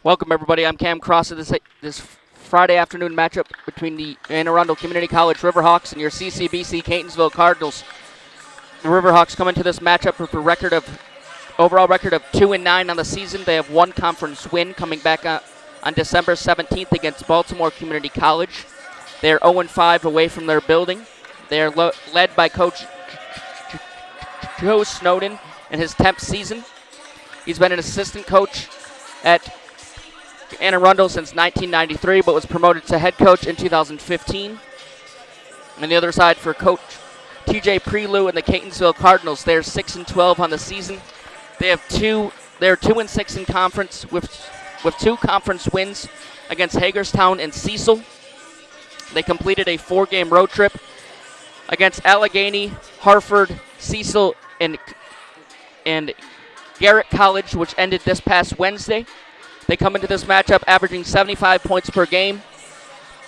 Welcome, everybody. I'm Cam Cross of this Friday afternoon matchup between the Anne Arundel Community College Riverhawks and your CCBC Catonsville Cardinals. The Riverhawks come into this matchup with a overall record of 2-9 on the season. They have one conference win coming back on December 17th against Baltimore Community College. They are 0-5 away from their building. They are led by Coach Joe Snowden in his 10th season. He's been an assistant coach at Anne Arundel since 1993, but was promoted to head coach in 2015. On the other side for Coach TJ Prelude and the Catonsville Cardinals, they're 6-12 on the season. They're 2-6 in conference with two conference wins against Hagerstown and Cecil. They completed a 4-game road trip against Allegheny, Hartford, Cecil, and Garrett College, which ended this past Wednesday. They come into this matchup averaging 75 points per game,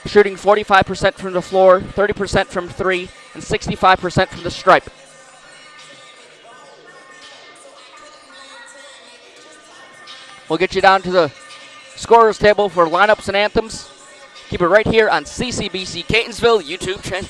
shooting 45% from the floor, 30% from three, and 65% from the stripe. We'll get you down to the scorers table for lineups and anthems. Keep it right here on CCBC Catonsville YouTube channel.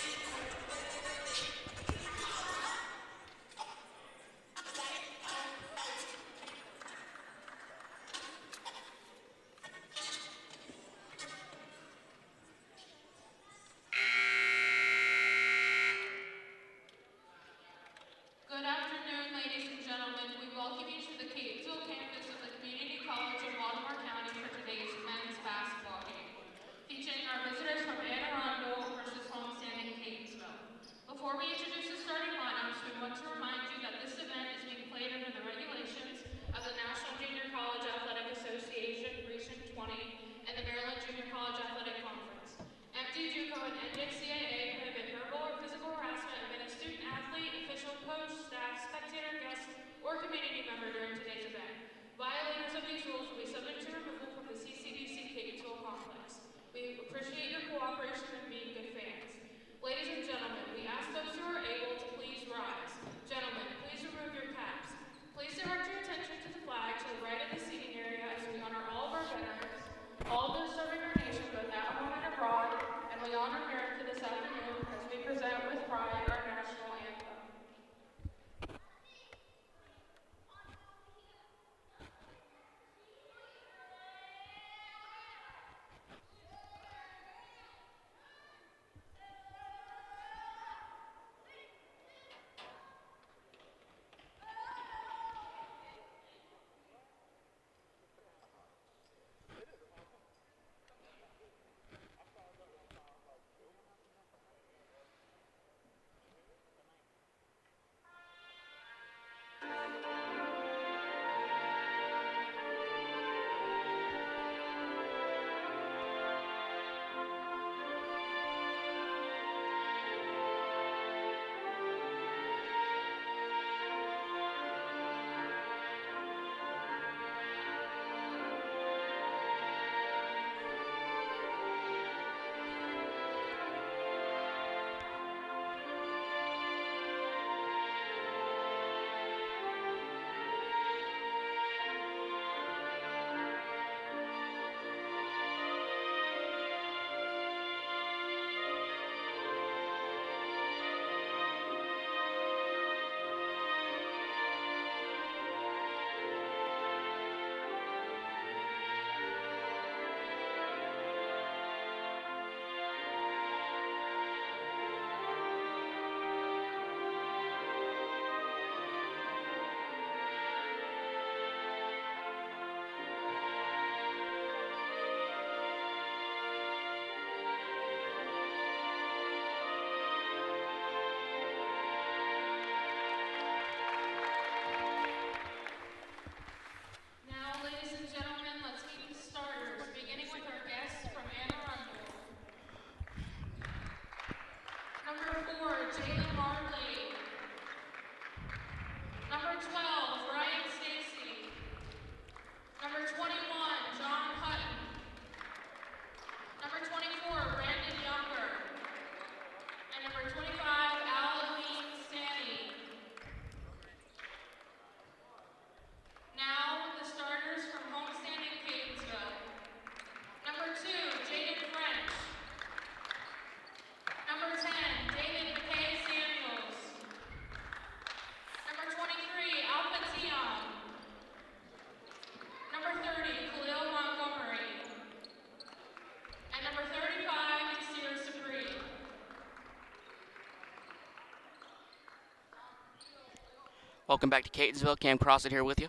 Welcome back to Catonsville. Cam Crossett here with you.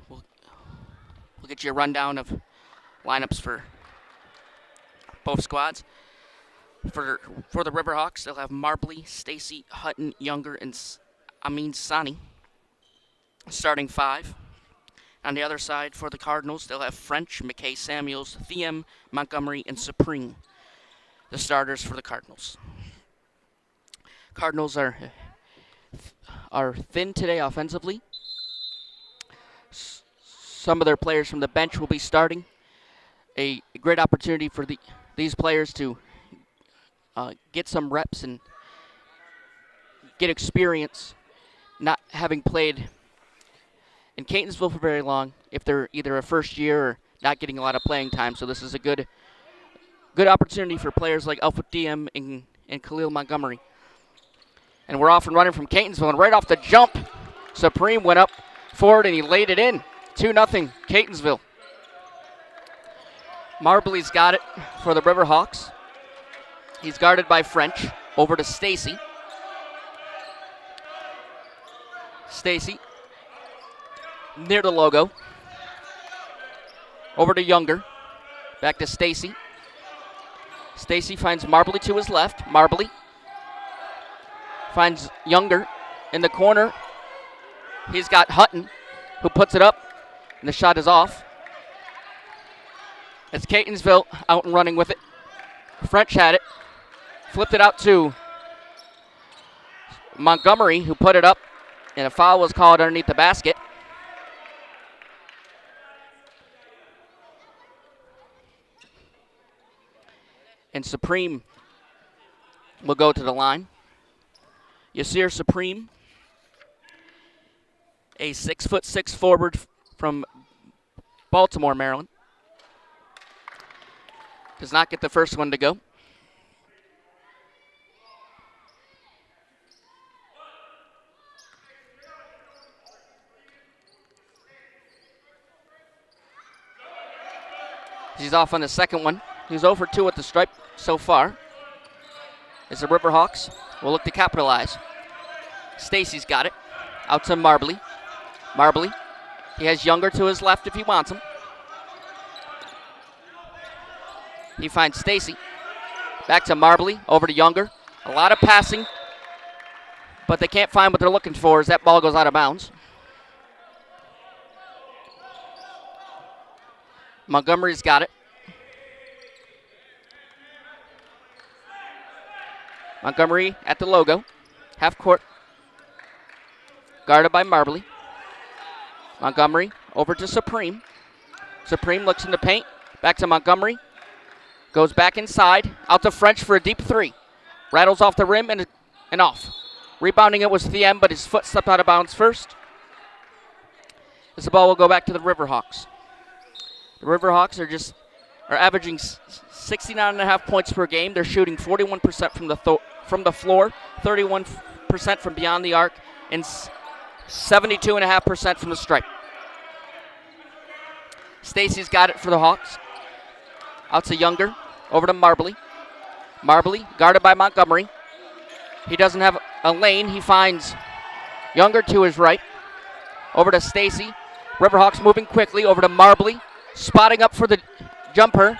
We'll get you a rundown of lineups for both squads. For the Riverhawks, they'll have Marbley, Stacy, Hutton, Younger, and Amin Sani starting 5. On the other side, for the Cardinals, they'll have French, McKay Samuels, Thiem, Montgomery, and Supreme, the starters for the Cardinals. Cardinals are thin today offensively. Some of their players from the bench will be starting. A great opportunity for these players to get some reps and get experience, not having played in Catonsville for very long if they're either a first year or not getting a lot of playing time. So this is a good opportunity for players like Alpha Thiem and Khalil Montgomery. And we're off and running from Catonsville, and right off the jump, Supreme went up forward and he laid it in. 2-0 Catonsville. Marbley's got it for the Riverhawks. He's guarded by French. Over to Stacy. Stacy near the logo. Over to Younger. Back to Stacy. Stacy finds Marbley to his left. Marbley finds Younger in the corner. He's got Hutton, who puts it up, and the shot is off. It's Catonsville out and running with it. French had it. Flipped it out to Montgomery, who put it up, and a foul was called underneath the basket. And Supreme will go to the line. Yasir Supreme, a 6'6" forward from Baltimore, Maryland. Does not get the first one to go. He's off on the second one. He's 0 for 2 at the stripe so far. As the Riverhawks will look to capitalize. Stacy's got it. Out to Marbley. Marbley. He has Younger to his left if he wants him. He finds Stacy. Back to Marbley. Over to Younger. A lot of passing, but they can't find what they're looking for as that ball goes out of bounds. Montgomery's got it. Montgomery at the logo. Half court. Guarded by Marbley. Montgomery over to Supreme. Supreme looks in the paint. Back to Montgomery. Goes back inside. Out to French for a deep 3. Rattles off the rim and off. Rebounding it was Thiem, but his foot stepped out of bounds first. As the ball will go back to the Riverhawks. The Riverhawks are averaging 69.5 points per game. They're shooting 41% from the floor, 31% from beyond the arc, and 72.5% from the stripe. Stacy's got it for the Hawks. Out to Younger, over to Marbley. Marbley guarded by Montgomery. He doesn't have a lane. He finds Younger to his right. Over to Stacy. Riverhawks moving quickly over to Marbley. Spotting up for the jumper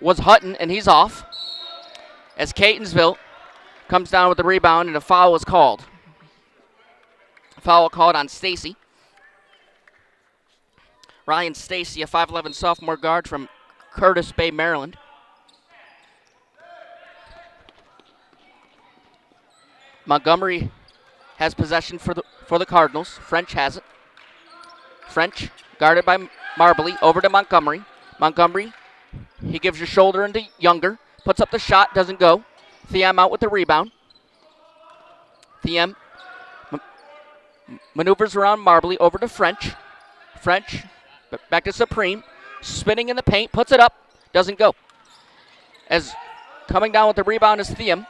was Hutton, and he's off. As Catonsville comes down with the rebound, and a foul was called. A foul called on Stacy. Ryan Stacy, a 5'11" sophomore guard from Curtis Bay, Maryland. Montgomery has possession for the Cardinals. French has it. French guarded by Marbley, over to Montgomery. Montgomery, he gives your shoulder into Younger. Puts up the shot, doesn't go. Thiem out with the rebound. Thiem maneuvers around Marbley, over to French. French, back to Supreme. Spinning in the paint, puts it up, doesn't go. As coming down with the rebound is Thiem.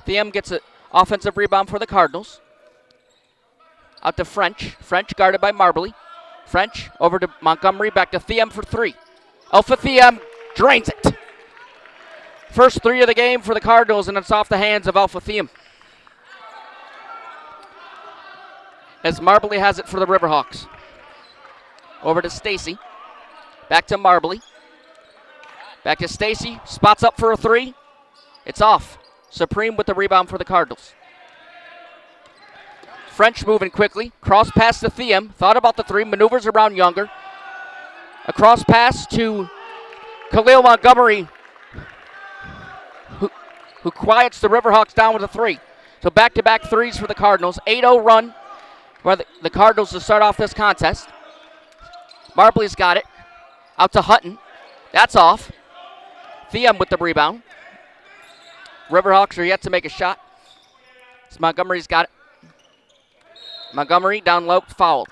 Thiem gets an offensive rebound for the Cardinals. Out to French. French guarded by Marbley. French over to Montgomery, back to Thiem for 3. Alpha Thiem drains it. First 3 of the game for the Cardinals, and it's off the hands of Alpha Thiem. as Marbley has it for the Riverhawks. Over to Stacy. Back to Marbley. Back to Stacy. Spots up for a three. It's off. Supreme with the rebound for the Cardinals. French moving quickly. Cross pass to Thiem. Thought about the three. Maneuvers around Younger. A cross pass to Khalil Montgomery, who quiets the Riverhawks down with a three. So back-to-back threes for the Cardinals. 8-0 run for the Cardinals to start off this contest. Marbley's got it. Out to Hutton. That's off. Thiem with the rebound. Riverhawks are yet to make a shot. So Montgomery's got it. Montgomery down low, fouled.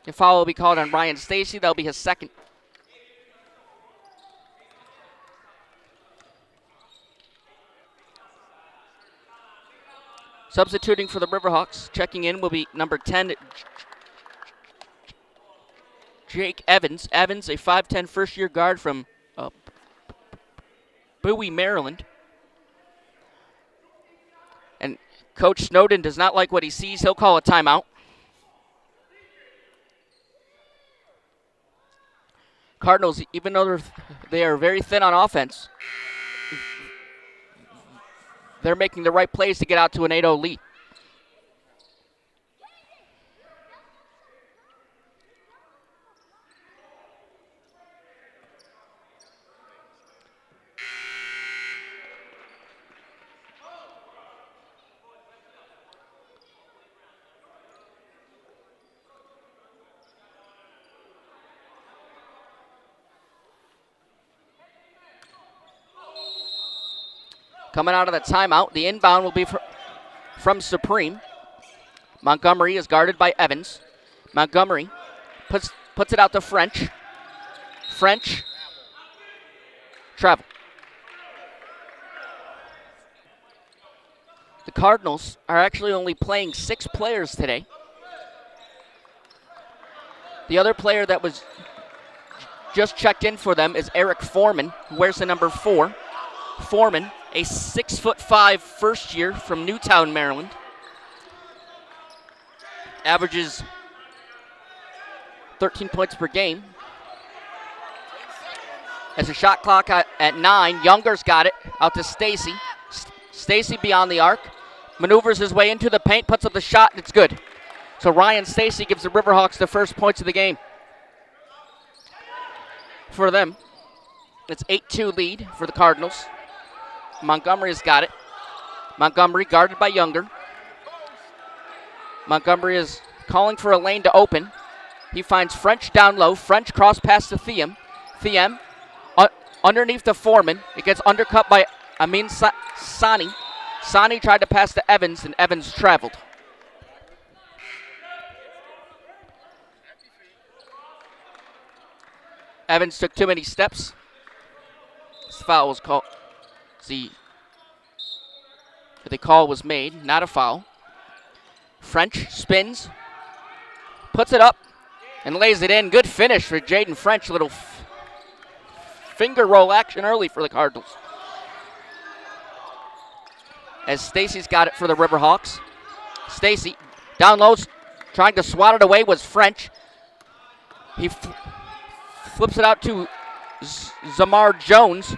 The foul will be called on Ryan Stacy. That'll be his second. Substituting for the Riverhawks, checking in will be number 10, Jake Evans. Evans, a 5'10" first-year guard from Bowie, Maryland. And Coach Snowden does not like what he sees. He'll call a timeout. Cardinals, even though they are very thin on offense, they're making the right plays to get out to an 8-0 lead. Coming out of the timeout, the inbound will be from Supreme. Montgomery is guarded by Evans. Montgomery puts it out to French. French, travel. The Cardinals are actually only playing 6 players today. The other player that was just checked in for them is Eric Foreman, who wears the number 4. Foreman, a 6'5" first year from Newtown, Maryland. Averages 13 points per game. As a shot clock at 9, Younger's got it out to Stacy. Stacy beyond the arc. Maneuvers his way into the paint, puts up the shot, and it's good. So Ryan Stacy gives the Riverhawks the first points of the game. For them, it's 8-2 lead for the Cardinals. Montgomery's got it. Montgomery guarded by Younger. Montgomery is calling for a lane to open. He finds French down low. French cross pass to Thiem. Thiem underneath the Foreman. It gets undercut by Amin Sani. Sani tried to pass to Evans, and Evans traveled. Evans took too many steps. This foul was called. The call was made, not a foul. French spins, puts it up, and lays it in. Good finish for Jaden French. Little finger roll action early for the Cardinals. As Stacy's got it for the Riverhawks. Stacy down low, trying to swat it away was French. He flips it out to Zamar Jones,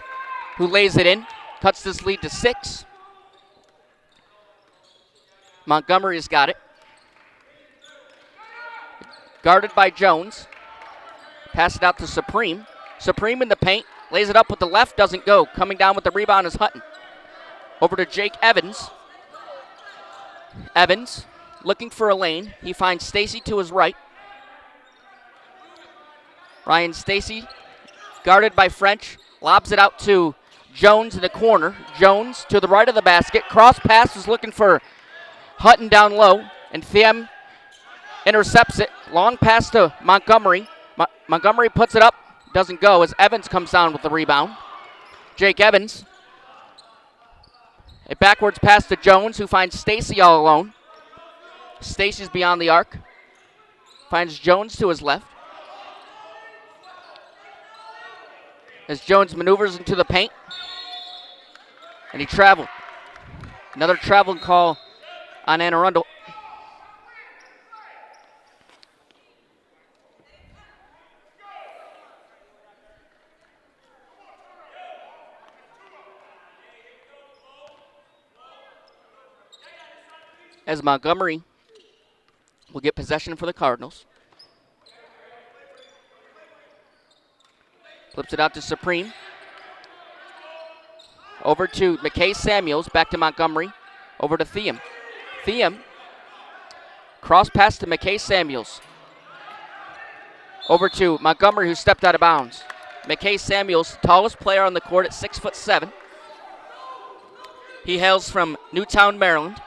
who lays it in. Cuts this lead to 6. Montgomery's got it. Guarded by Jones. Pass it out to Supreme. Supreme in the paint. Lays it up with the left. Doesn't go. Coming down with the rebound is Hutton. Over to Jake Evans. Evans looking for a lane. He finds Stacy to his right. Ryan Stacy guarded by French. Lobs it out to Jones in the corner. Jones to the right of the basket. Cross pass is looking for Hutton down low. And Thiem intercepts it. Long pass to Montgomery. Montgomery puts it up. Doesn't go as Evans comes down with the rebound. Jake Evans. A backwards pass to Jones, who finds Stacy all alone. Stacy's beyond the arc. Finds Jones to his left. As Jones maneuvers into the paint. And he traveled. Another traveling call on Anne Arundel. as Montgomery will get possession for the Cardinals. Flips it out to Supreme. Over to McKay Samuels, back to Montgomery. Over to Thiem. Thiem, cross pass to McKay Samuels. Over to Montgomery, who stepped out of bounds. McKay Samuels, tallest player on the court at 6'7". He hails from Newtown, Maryland.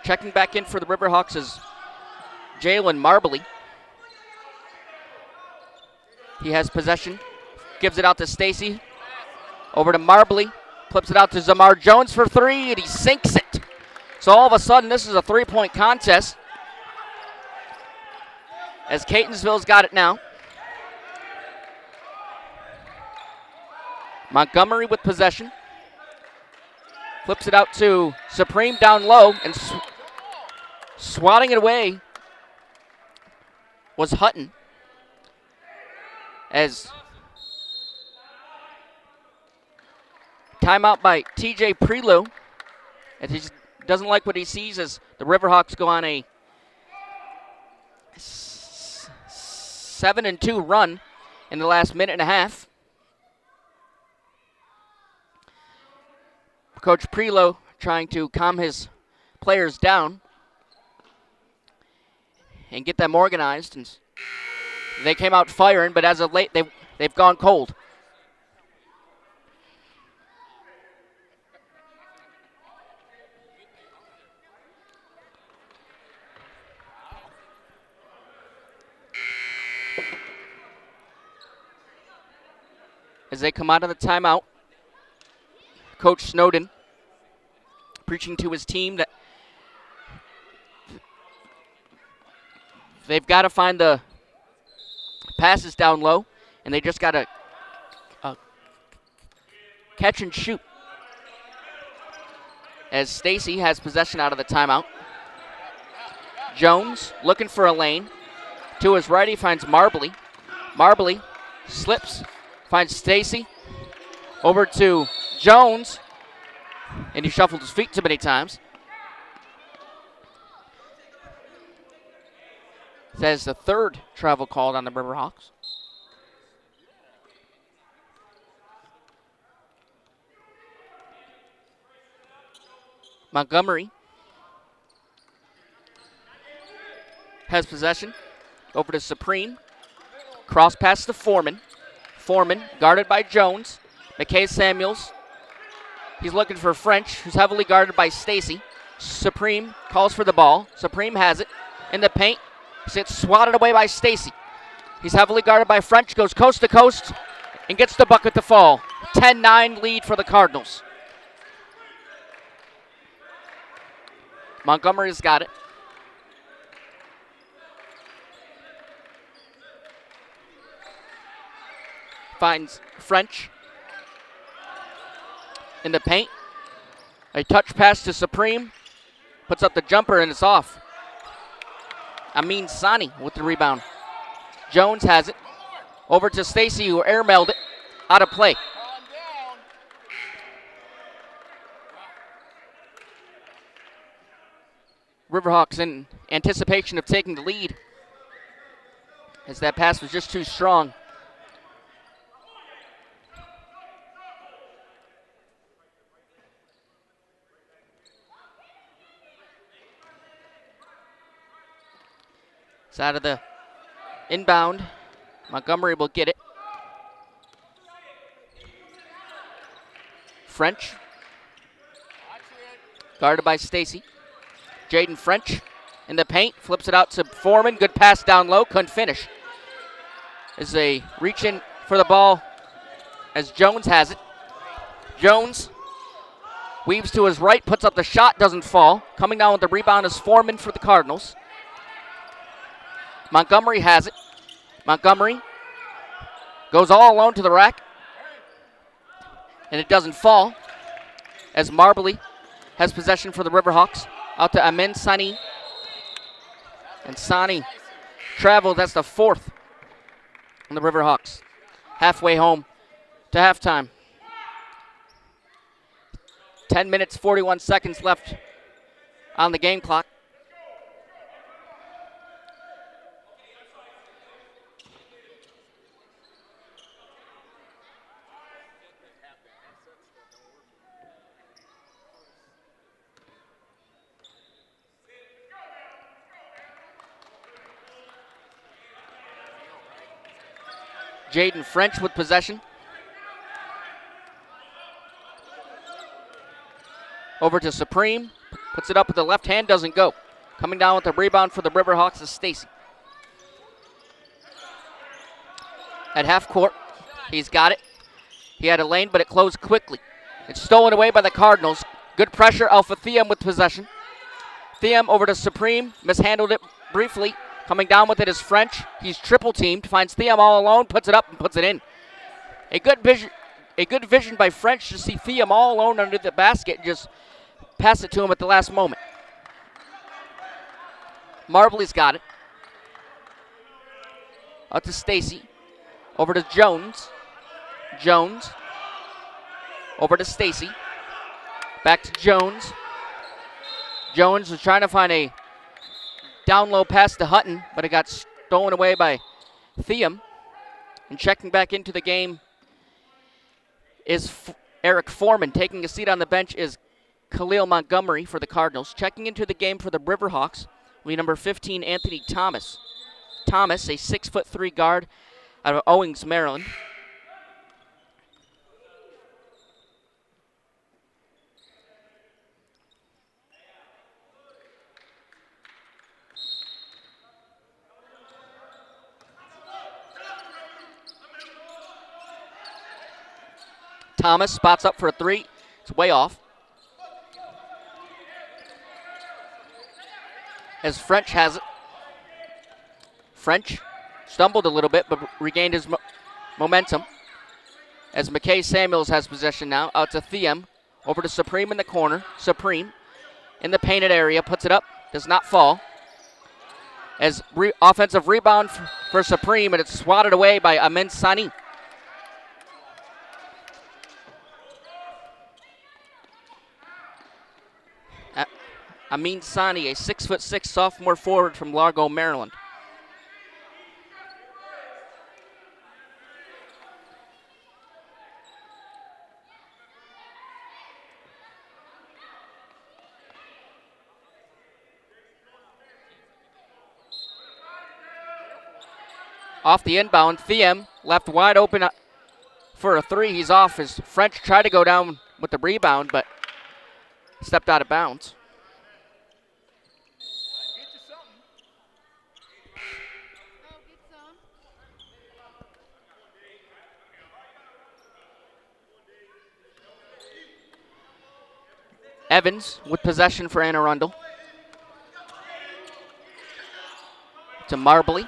Checking back in for the Riverhawks is Jalen Marbley. He has possession, gives it out to Stacy. Over to Marbley, flips it out to Zamar Jones for three, and he sinks it. So all of a sudden, this is a three-point contest as Catonsville's got it now. Montgomery with possession. Flips it out to Supreme down low, and swatting it away was Hutton. As timeout by TJ Prelo, and he doesn't like what he sees as the Riverhawks go on a 7-2 run in the last minute and a half. Coach Prelo trying to calm his players down and get them organized, and they came out firing, but as of late they've gone cold. As they come out of the timeout, Coach Snowden preaching to his team that they've got to find the passes down low, and they just got to catch and shoot. As Stacy has possession out of the timeout. Jones looking for a lane. To his right, he finds Marbley. Marbley slips, finds Stacy. Over to Jones, and he shuffled his feet too many times. Says the third travel called on the Riverhawks. Montgomery has possession. Over to Supreme. Cross pass to Foreman. Foreman guarded by Jones. McKay Samuels. He's looking for French, who's heavily guarded by Stacy. Supreme calls for the ball. Supreme has it in the paint. It's swatted away by Stacy. He's heavily guarded by French, goes coast to coast, and gets the bucket to fall. 10-9 lead for the Cardinals. Montgomery's got it. Finds French in the paint. A touch pass to Supreme. Puts up the jumper, and it's off. Amin Sani with the rebound. Jones has it. Over to Stacy, who airmailed it. Out of play. Riverhawks in anticipation of taking the lead, as that pass was just too strong. It's out of the inbound. Montgomery will get it. French. Guarded by Stacy. Jaden French in the paint. Flips it out to Foreman. Good pass down low. Couldn't finish. As they reach in for the ball as Jones has it. Jones weaves to his right. Puts up the shot. Doesn't fall. Coming down with the rebound is Foreman for the Cardinals. Montgomery has it. Montgomery goes all alone to the rack. And it doesn't fall. As Marbley has possession for the Riverhawks. Out to Amin Sani. And Sani travels. That's the fourth on the Riverhawks. Halfway home to halftime. 10 minutes, 41 seconds left on the game clock. Jaden French with possession. Over to Supreme. Puts it up with the left hand, doesn't go. Coming down with the rebound for the Riverhawks is Stacy. At half court, he's got it. He had a lane, but it closed quickly. It's stolen away by the Cardinals. Good pressure, Alpha Theum with possession. Theum over to Supreme, mishandled it briefly. Coming down with it is French. He's triple teamed, finds Theum all alone, puts it up and puts it in. A good vision by French to see Theum all alone under the basket and just pass it to him at the last moment. Marbley's got it. Out to Stacy. Over to Jones. Jones. Over to Stacy. Back to Jones. Jones was trying to find a down low pass to Hutton, but it got stolen away by Theum. And checking back into the game is Eric Foreman. Taking a seat on the bench is Khalil Montgomery for the Cardinals. Checking into the game for the Riverhawks will be number 15, Anthony Thomas. Thomas, a 6'3" guard out of Owings, Maryland. Thomas spots up for a three. It's way off. As French has it. French stumbled a little bit, but regained his momentum. As McKay Samuels has possession now. Out to Theum. Over to Supreme in the corner. Supreme in the painted area. Puts it up. Does not fall. As offensive rebound for Supreme, and it's swatted away by Amin Sani. Amin Sani, a 6'6" sophomore forward from Largo, Maryland. Off the inbound, Theum left wide open for a three. He's off as French tried to go down with the rebound, but stepped out of bounds. Evans with possession for Anne Arundel. To Marbley.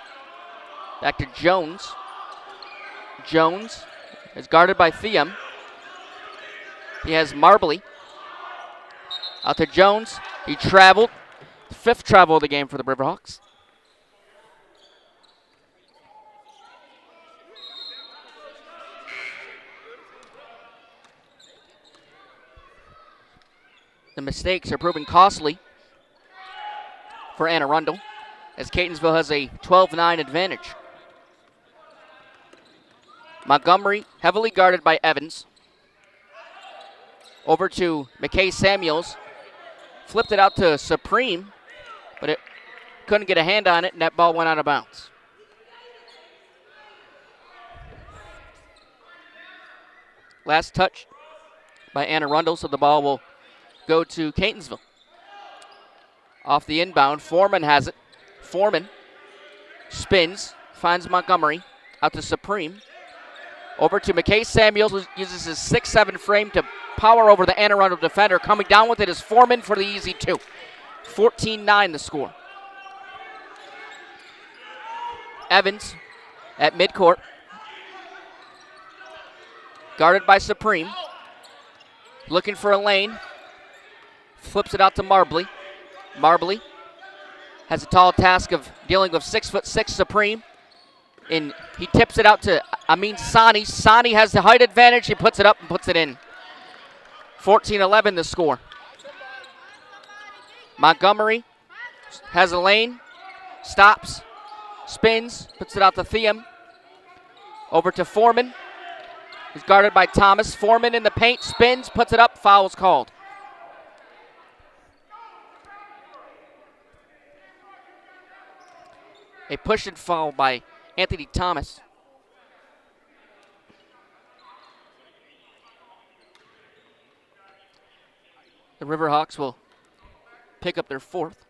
Back to Jones. Jones is guarded by Theum. He has Marbley. Out to Jones. He traveled. Fifth travel of the game for the Riverhawks. The mistakes are proving costly for Anne Arundel, as Catonsville has a 12-9 advantage. Montgomery, heavily guarded by Evans. Over to McKay Samuels. Flipped it out to Supreme, but it couldn't get a hand on it, and that ball went out of bounds. Last touch by Anne Arundel, so the ball will go to Catonsville. Off the inbound, Foreman has it. Foreman spins, finds Montgomery, out to Supreme. Over to McKay Samuels, who uses his 6'7" frame to power over the Anne Arundel defender. Coming down with it is Foreman for the easy two. 14-9 the score. Evans at midcourt. Guarded by Supreme. Looking for a lane. Flips it out to Marbley. Marbley has a tall task of dealing with 6'6" Supreme. And he tips it out to Amin Sani. Sani has the height advantage. He puts it up and puts it in. 14-11 the score. Montgomery has a lane, stops, spins, puts it out to Thiem. Over to Foreman. He's guarded by Thomas. Foreman in the paint, spins, puts it up, foul's called. A push and foul by Anthony Thomas. The Riverhawks will pick up their fourth.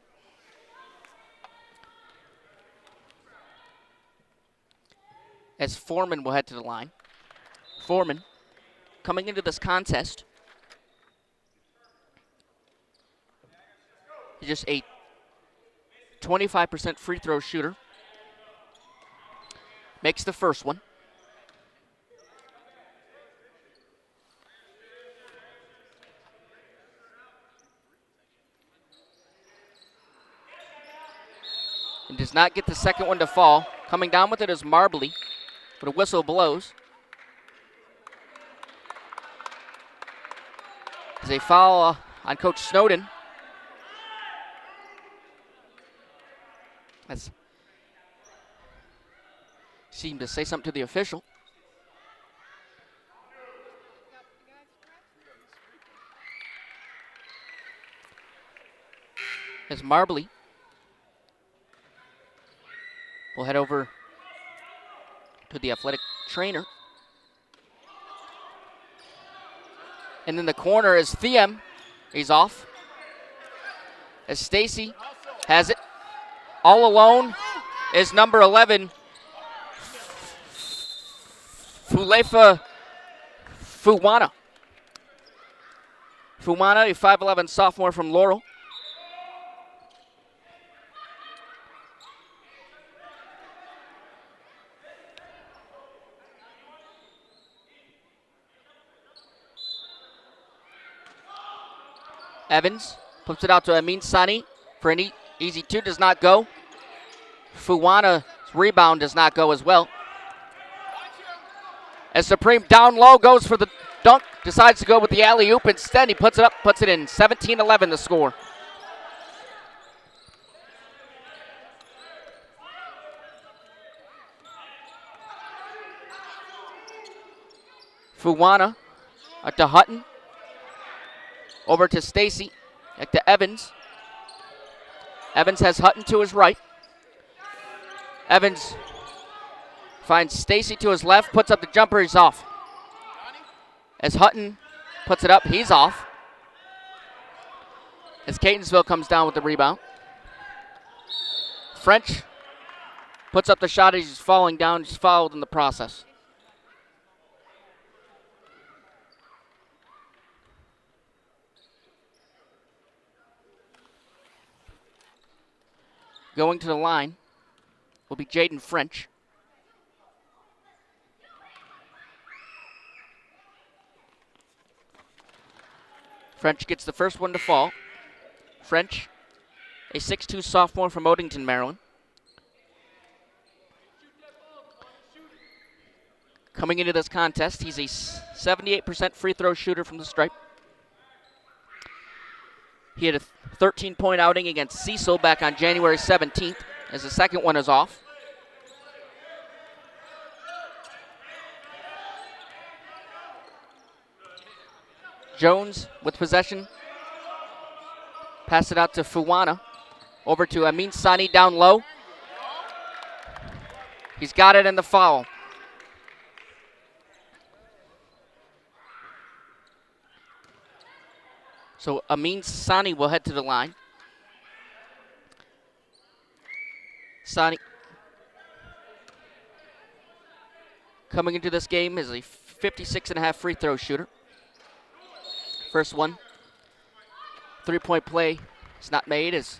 As Foreman will head to the line. Foreman coming into this contest. He's just a 25% free throw shooter. Makes the first one. And does not get the second one to fall. Coming down with it is Marbley, but a whistle blows. There's a foul on Coach Snowden. That's seemed to say something to the official. As Marbley will head over to the athletic trainer. And in the corner is Thiem. He's off. As Stacy has it. All alone is number 11, Fulefa Fuwana. Fuwana, a 5'11 sophomore from Laurel. Evans puts it out to Amin Sani for an easy two, does not go. Fuwana's rebound does not go as well. As Supreme down low goes for the dunk, decides to go with the alley-oop instead. He puts it up, puts it in. 17-11 the score. Fuwana up to Hutton. Over to Stacy, back to Evans. Evans has Hutton to his right. Evans finds Stacy to his left, puts up the jumper, he's off. As Hutton puts it up, he's off. As Catonsville comes down with the rebound. French puts up the shot as he's falling down, he's fouled in the process. Going to the line will be Jaden French. French gets the first one to fall. French, a 6'2 sophomore from Odenton, Maryland. Coming into this contest, he's a 78% free throw shooter from the stripe. He had a 13-point outing against Cecil back on January 17th, as the second one is off. Jones with possession. Pass it out to Fuwana. Over to Amin Sani down low. He's got it in the foul. So Amin Sani will head to the line. Sani coming into this game is a 56.5 free throw shooter. First one. 3-point play is not made as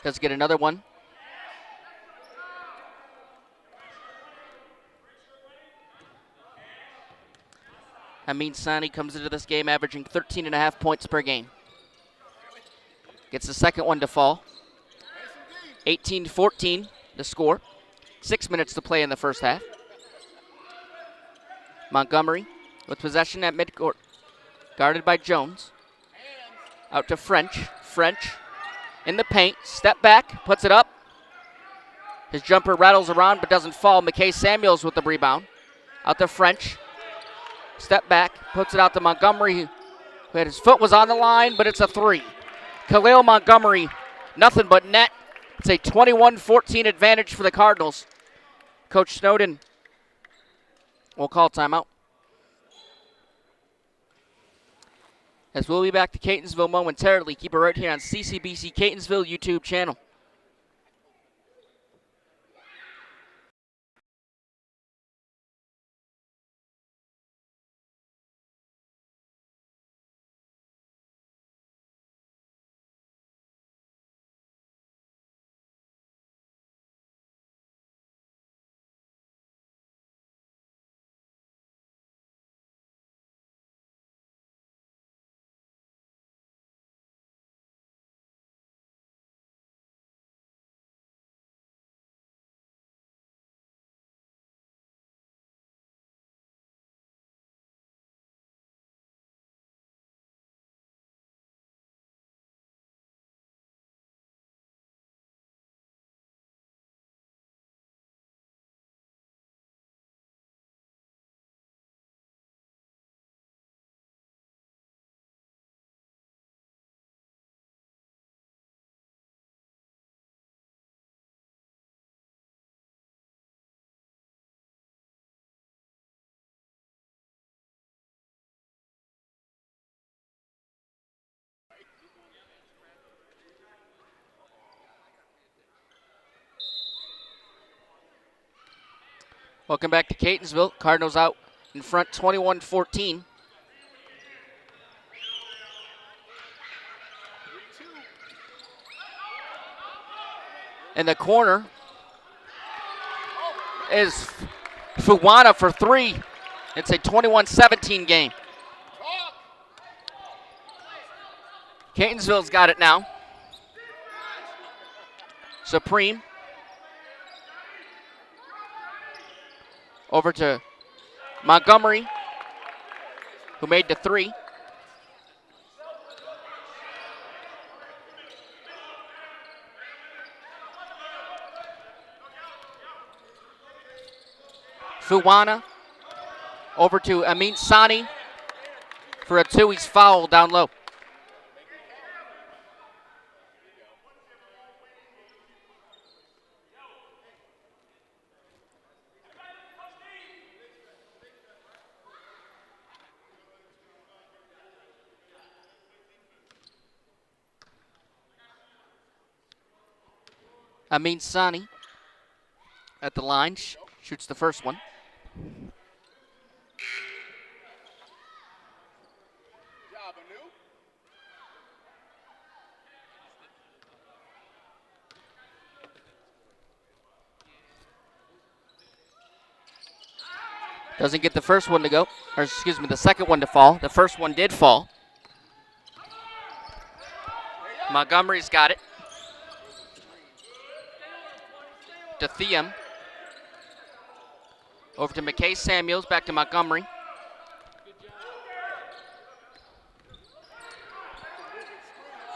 does get another one. Amin Sani comes into this game averaging 13.5 points per game. Gets the second one to fall. 18-14 the score. 6 minutes to play in the first half. Montgomery with possession at midcourt. Guarded by Jones. Out to French. French in the paint. Step back. Puts it up. His jumper rattles around but doesn't fall. McKay Samuels with the rebound. Out to French. Step back. Puts it out to Montgomery. His foot was on the line, but it's a three. Khalil Montgomery, nothing but net. It's a 21-14 advantage for the Cardinals. Coach Snowden will call timeout. As we'll be back to Catonsville momentarily. Keep it right here on CCBC Catonsville YouTube channel. Welcome back to Catonsville. Cardinals out in front 21-14. In the corner is Fuwana for three. It's a 21-17 game. Catonsville's got it now. Supreme. Over to Montgomery, who made the three. Fuwana over to Amin Sani for a two. He's fouled down low. Amin Sani at the line, shoots the first one. Doesn't get the first one to go, or excuse me, the second one to fall. The first one did fall. Montgomery's got it. To Thiem. Over to McKay Samuels, back to Montgomery.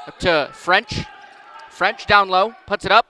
Up to French. French down low, puts it up.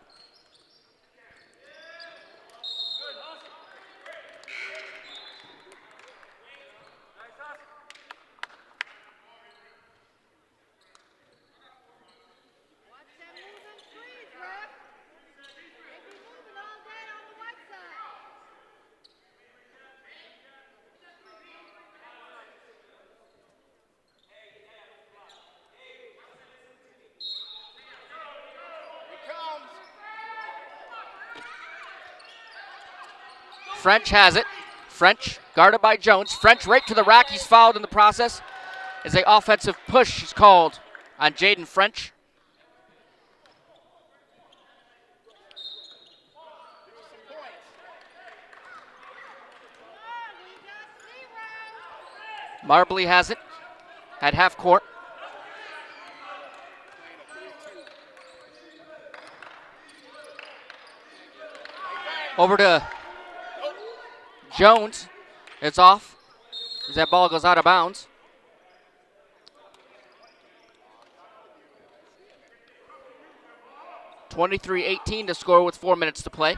French has it. French guarded by Jones. French right to the rack. He's fouled in the process as an offensive push is called on Jaden French. Marbley has it at half court. Over to Jones. It's off. as that ball goes out of bounds. (23-18) to score with 4 minutes to play.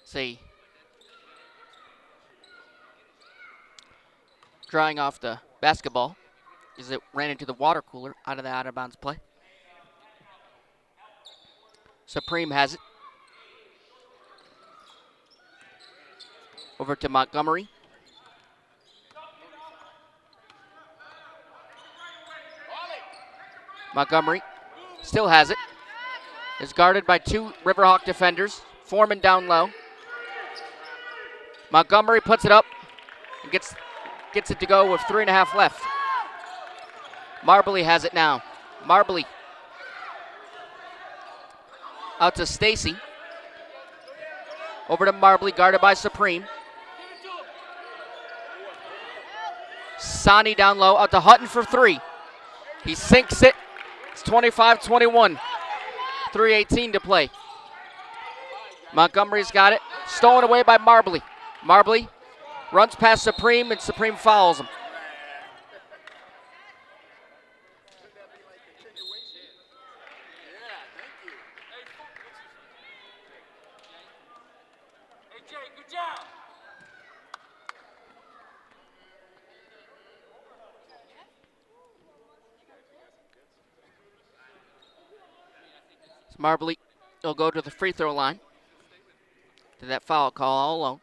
See, drying off the basketball as it ran into the water cooler out of the out of bounds play. Supreme has it. Over to Montgomery. Montgomery still has it. Is guarded by two Riverhawk defenders. Foreman down low. Montgomery puts it up and gets it to go with 3.5 left. Marbley has it now. Marbley out to Stacy. Over to Marbley, guarded by Supreme. Sani down low, out to Hutton for 3. He sinks it. It's 25-21. 3:18 to play. Montgomery's got it. Stolen away by Marbley. Marbley runs past Supreme, and Supreme fouls him. Marbley will go to the free throw line. To that foul call all alone.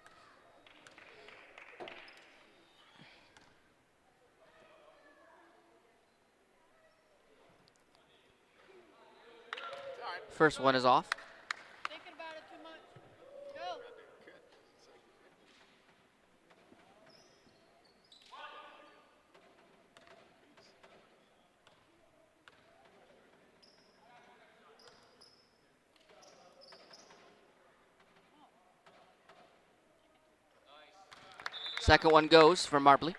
First one is off. Thinking about it too much. Go. Second one goes for Marbley.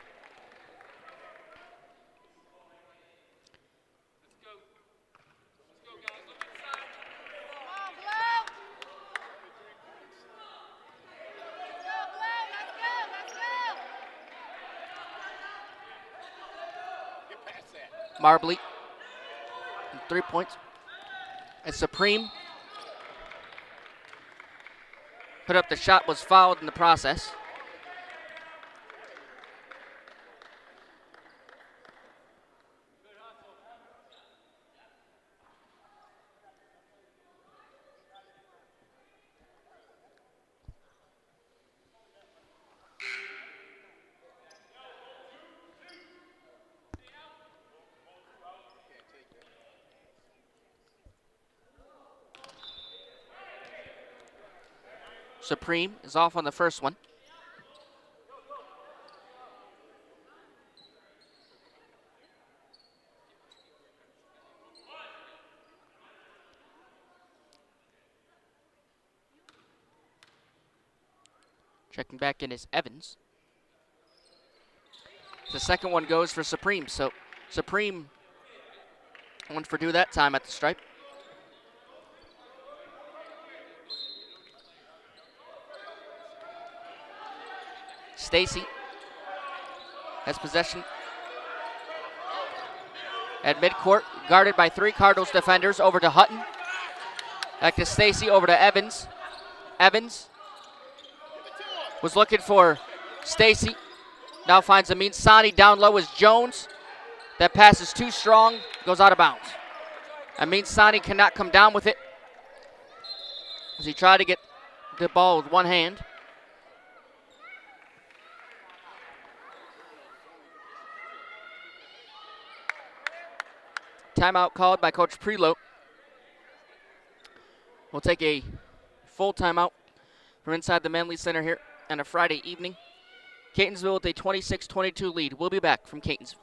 Marbley, 3 points. And Supreme put up the shot, was fouled in the process. Supreme is off on the first one. Checking back in is Evans. The second one goes for Supreme, so Supreme went for 2 that time at the stripe. Stacy has possession at midcourt, guarded by 3 Cardinals defenders. Over to Hutton. Back to Stacy, over to Evans. Evans was looking for Stacy. Now finds Amin Sani. Down low is Jones. That pass is too strong, goes out of bounds. Amin Sani cannot come down with it as he tried to get the ball with one hand. Timeout called by Coach Prelow. We'll take a full timeout from inside the Manley Center here on a Friday evening. Catonsville with a 26-22 lead. We'll be back from Catonsville.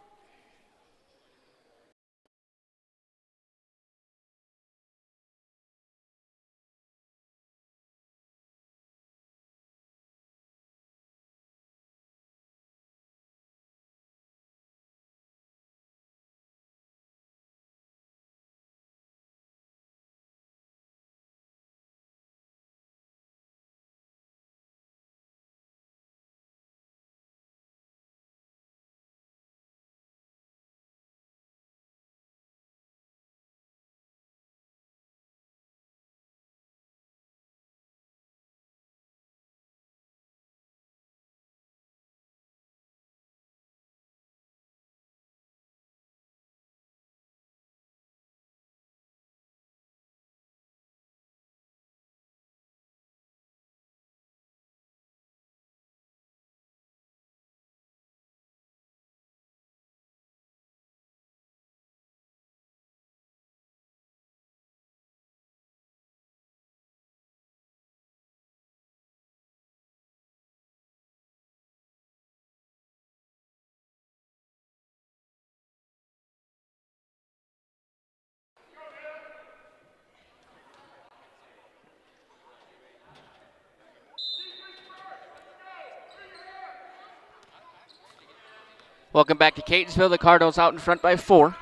Welcome back to Catonsville. The Cardinals out in front by 4.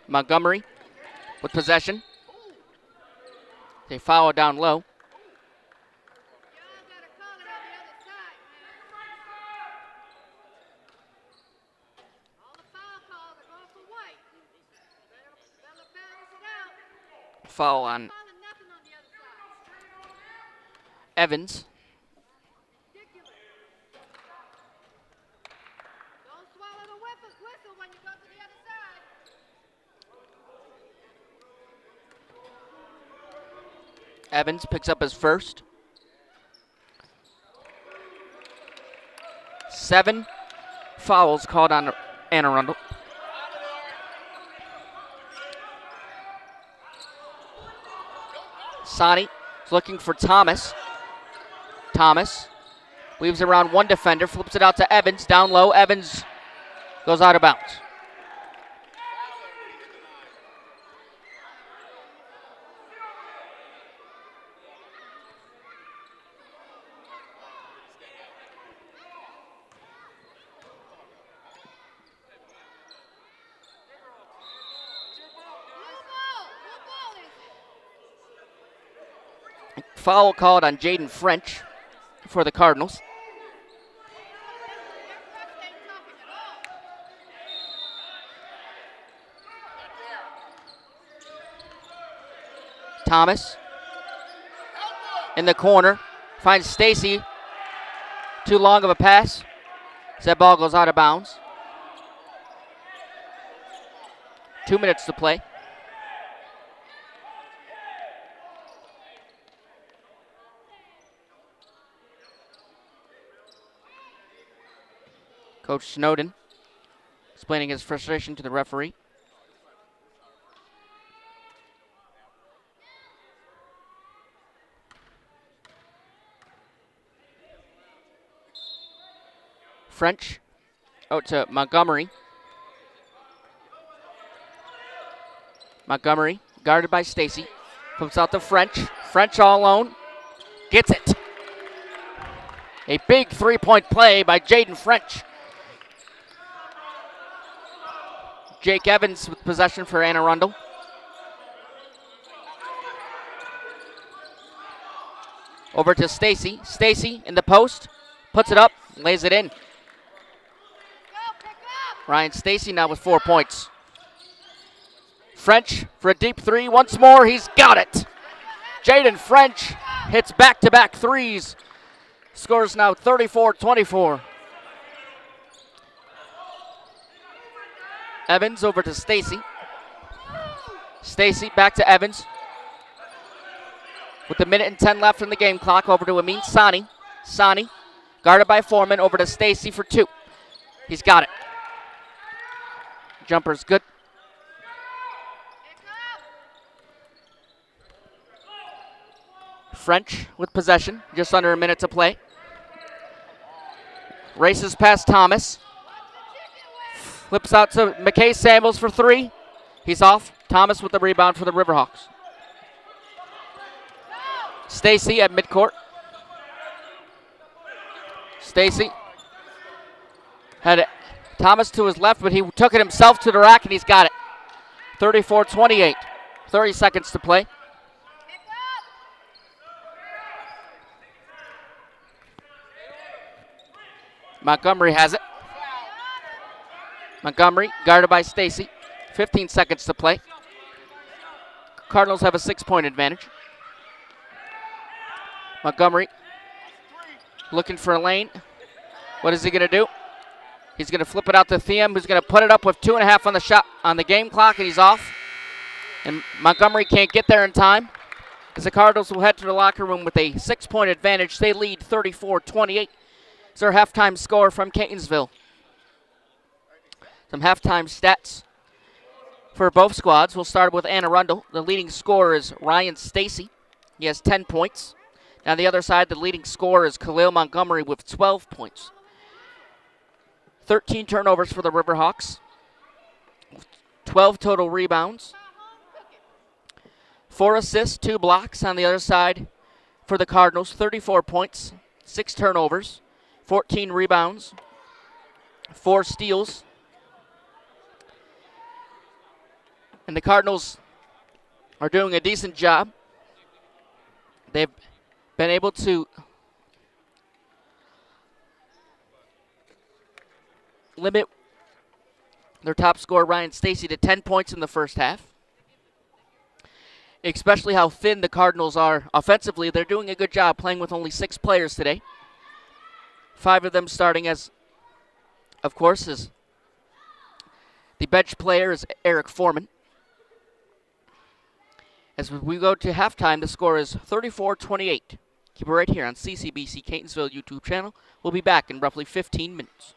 Montgomery with possession. They foul down low. Y'all gotta call it on the other side, man. All the foul calls are going for white. Better balance it out. Foul on Calling nothing on the other side. Evans. Ridiculous. Don't swallow the whistle when you go to the other side. Evans picks up his first. 7 fouls called on Anne Arundel. Sani is looking for Thomas. Thomas weaves around one defender, flips it out to Evans, down low. Evans goes out of bounds. Who ball is it? Foul called on Jaden French for the Cardinals. Their refs ain't talking at all. Thomas in the corner finds Stacy. Too long of a pass. That ball goes out of bounds. 2 minutes to play. Coach Snowden explaining his frustration to the referee. French out to Montgomery. Montgomery guarded by Stacy. Flips out to French. French all alone. Gets it. A big three-point play by Jaden French. Jake Evans with possession for Anne Arundel. Over to Stacy. Stacy in the post. Puts it up. Lays it in. Go, pick up. Ryan Stacy now with 4 points. French for a deep three. Once more, he's got it. Jaden French hits back-to-back threes. Scores now 34-24. Evans over to Stacy. Stacy back to Evans. With a minute and 10 left in the game clock, over to Amin Sani. Sani, guarded by Foreman, over to Stacy for 2. He's got it. Jumper's good. Pick up. French with possession, just under a minute to play. Races past Thomas. Flips out to McKay Samuels for 3. He's off. Thomas with the rebound for the Riverhawks. Stacy at midcourt. Stacy had Thomas to his left, but he took it himself to the rack, and he's got it. 34-28. 30 seconds to play. Pick up. Montgomery has it. Montgomery guarded by Stacy. 15 seconds to play. Cardinals have a 6-point advantage. Montgomery looking for a lane. What is he going to do? He's going to flip it out to Thiem, who's going to put it up with 2.5 on the shot on the game clock, and he's off. And Montgomery can't get there in time, as the Cardinals will head to the locker room with a 6-point advantage. They lead 34-28. It's their halftime score from Catonsville. Some halftime stats for both squads. We'll start with Anne Arundel. The leading scorer is Ryan Stacy. He has 10 points. On the other side, the leading scorer is Khalil Montgomery with 12 points. 13 turnovers for the Riverhawks. 12 total rebounds. 4 assists, 2 blocks. On the other side for the Cardinals, 34 points, 6 turnovers, 14 rebounds, 4 steals. And the Cardinals are doing a decent job. They've been able to limit their top scorer, Ryan Stacy, to 10 points in the first half. Especially how thin the Cardinals are offensively. They're doing a good job playing with only 6 players today. 5 of them starting as, of course, is the bench player is Eric Foreman. As we go to halftime, the score is 34-28. Keep it right here on CCBC Catonsville YouTube channel. We'll be back in roughly 15 minutes.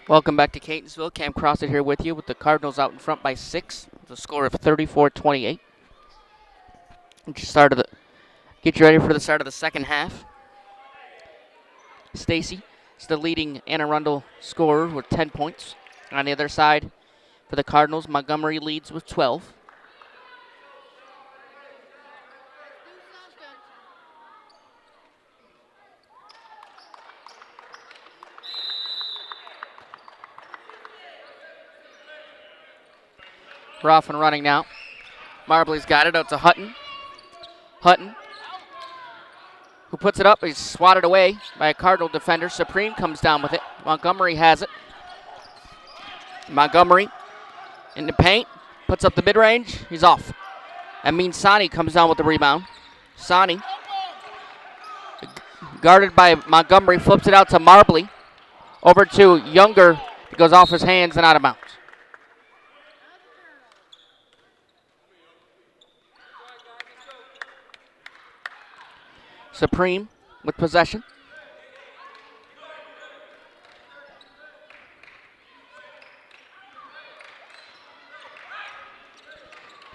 Welcome back to Catonsville. Cam Crosset here with you with the Cardinals out in front by 6. The score of 34-28. Get you ready for the start of the second half. Stacy is the leading Anne Arundel scorer with 10 points. On the other side, for the Cardinals, Montgomery leads with 12. We're off and running now. Marbley's got it out to Hutton. Hutton, who puts it up. He's swatted away by a Cardinal defender. Supreme comes down with it. Montgomery has it. Montgomery in the paint, puts up the mid-range. He's off. That means Sani comes down with the rebound. Sani, guarded by Montgomery, flips it out to Marbley. Over to Younger. It goes off his hands and out of bounds. Supreme with possession.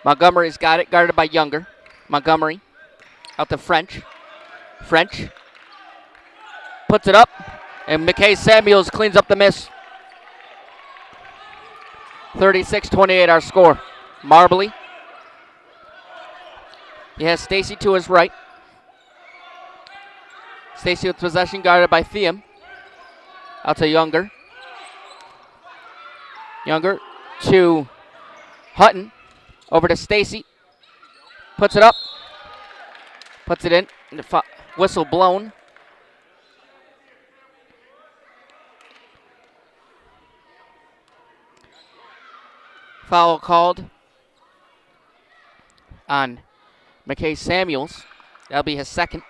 Montgomery's got it, guarded by Younger. Montgomery out to French. French puts it up, and McKay Samuels cleans up the miss. 36-28 our score. Marbley. He has Stacy to his right. Stacy with possession, guarded by Thiem. Out to Younger. Younger to Hutton. Over to Stacy. Puts it up. Puts it in. Whistle blown. Foul called on McKay Samuels. That'll be his second.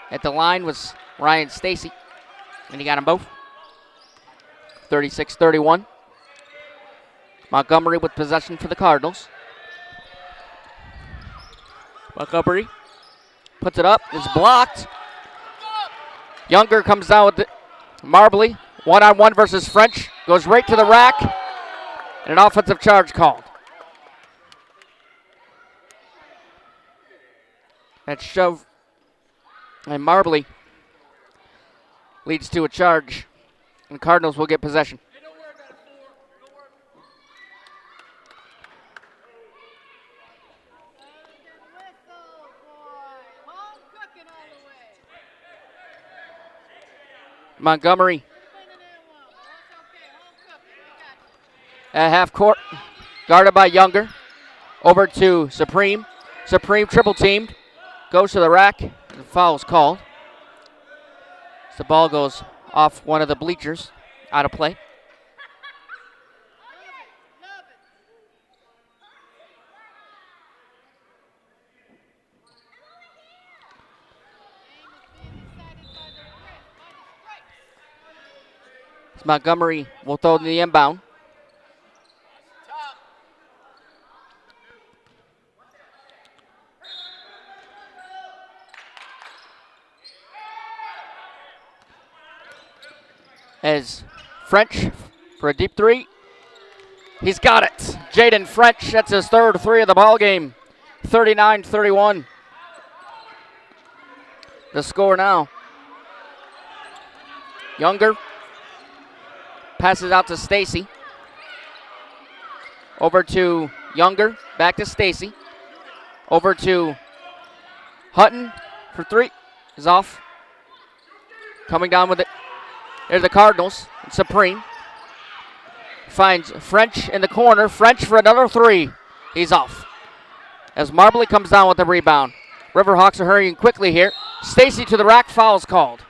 At the line was Ryan Stacy, and he got them both. 36-31. Montgomery with possession for the Cardinals. Montgomery puts it up. It's blocked. Younger comes down with it. Marbley, one-on-one versus French. Goes right to the rack. And an offensive charge called. That shove. And Marbley leads to a charge. And Cardinals will get possession. Montgomery at half court, guarded by Younger. Over to Supreme. Supreme triple teamed. Goes to the rack. The foul is called. The ball goes off one of the bleachers. Out of play. Montgomery will throw the inbound. As French for a deep three. He's got it. Jaden French, that's his third three of the ball game. 39-31. The score now. Younger passes out to Stacy. Over to Younger, back to Stacy. Over to Hutton for three. Is off. Coming down with it. There's the Cardinals. Supreme finds French in the corner. French for another three. He's off. As Marbley comes down with the rebound. Riverhawks are hurrying quickly here. Stacy to the rack. Foul's called.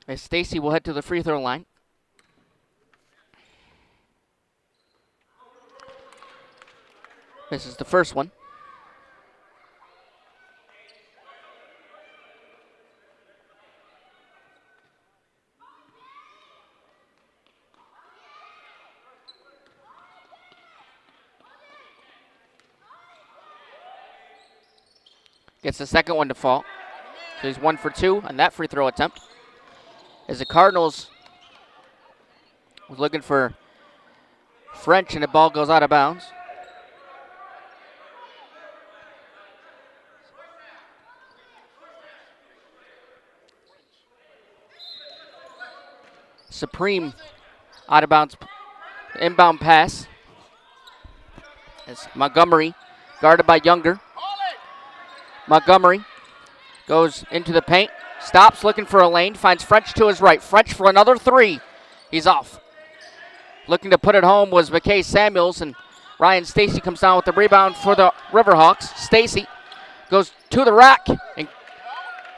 As Stacy will head to the free throw line. This is the first one. Gets the second one to fall. So he's 1 for 2 on that free throw attempt. As the Cardinals was looking for French, and the ball goes out of bounds. Supreme out of bounds, inbound pass. As Montgomery guarded by Younger. Montgomery goes into the paint, stops looking for a lane, finds French to his right. French for another three. He's off. Looking to put it home was McKay Samuels, and Ryan Stacy comes down with the rebound for the Riverhawks. Stacy goes to the rack and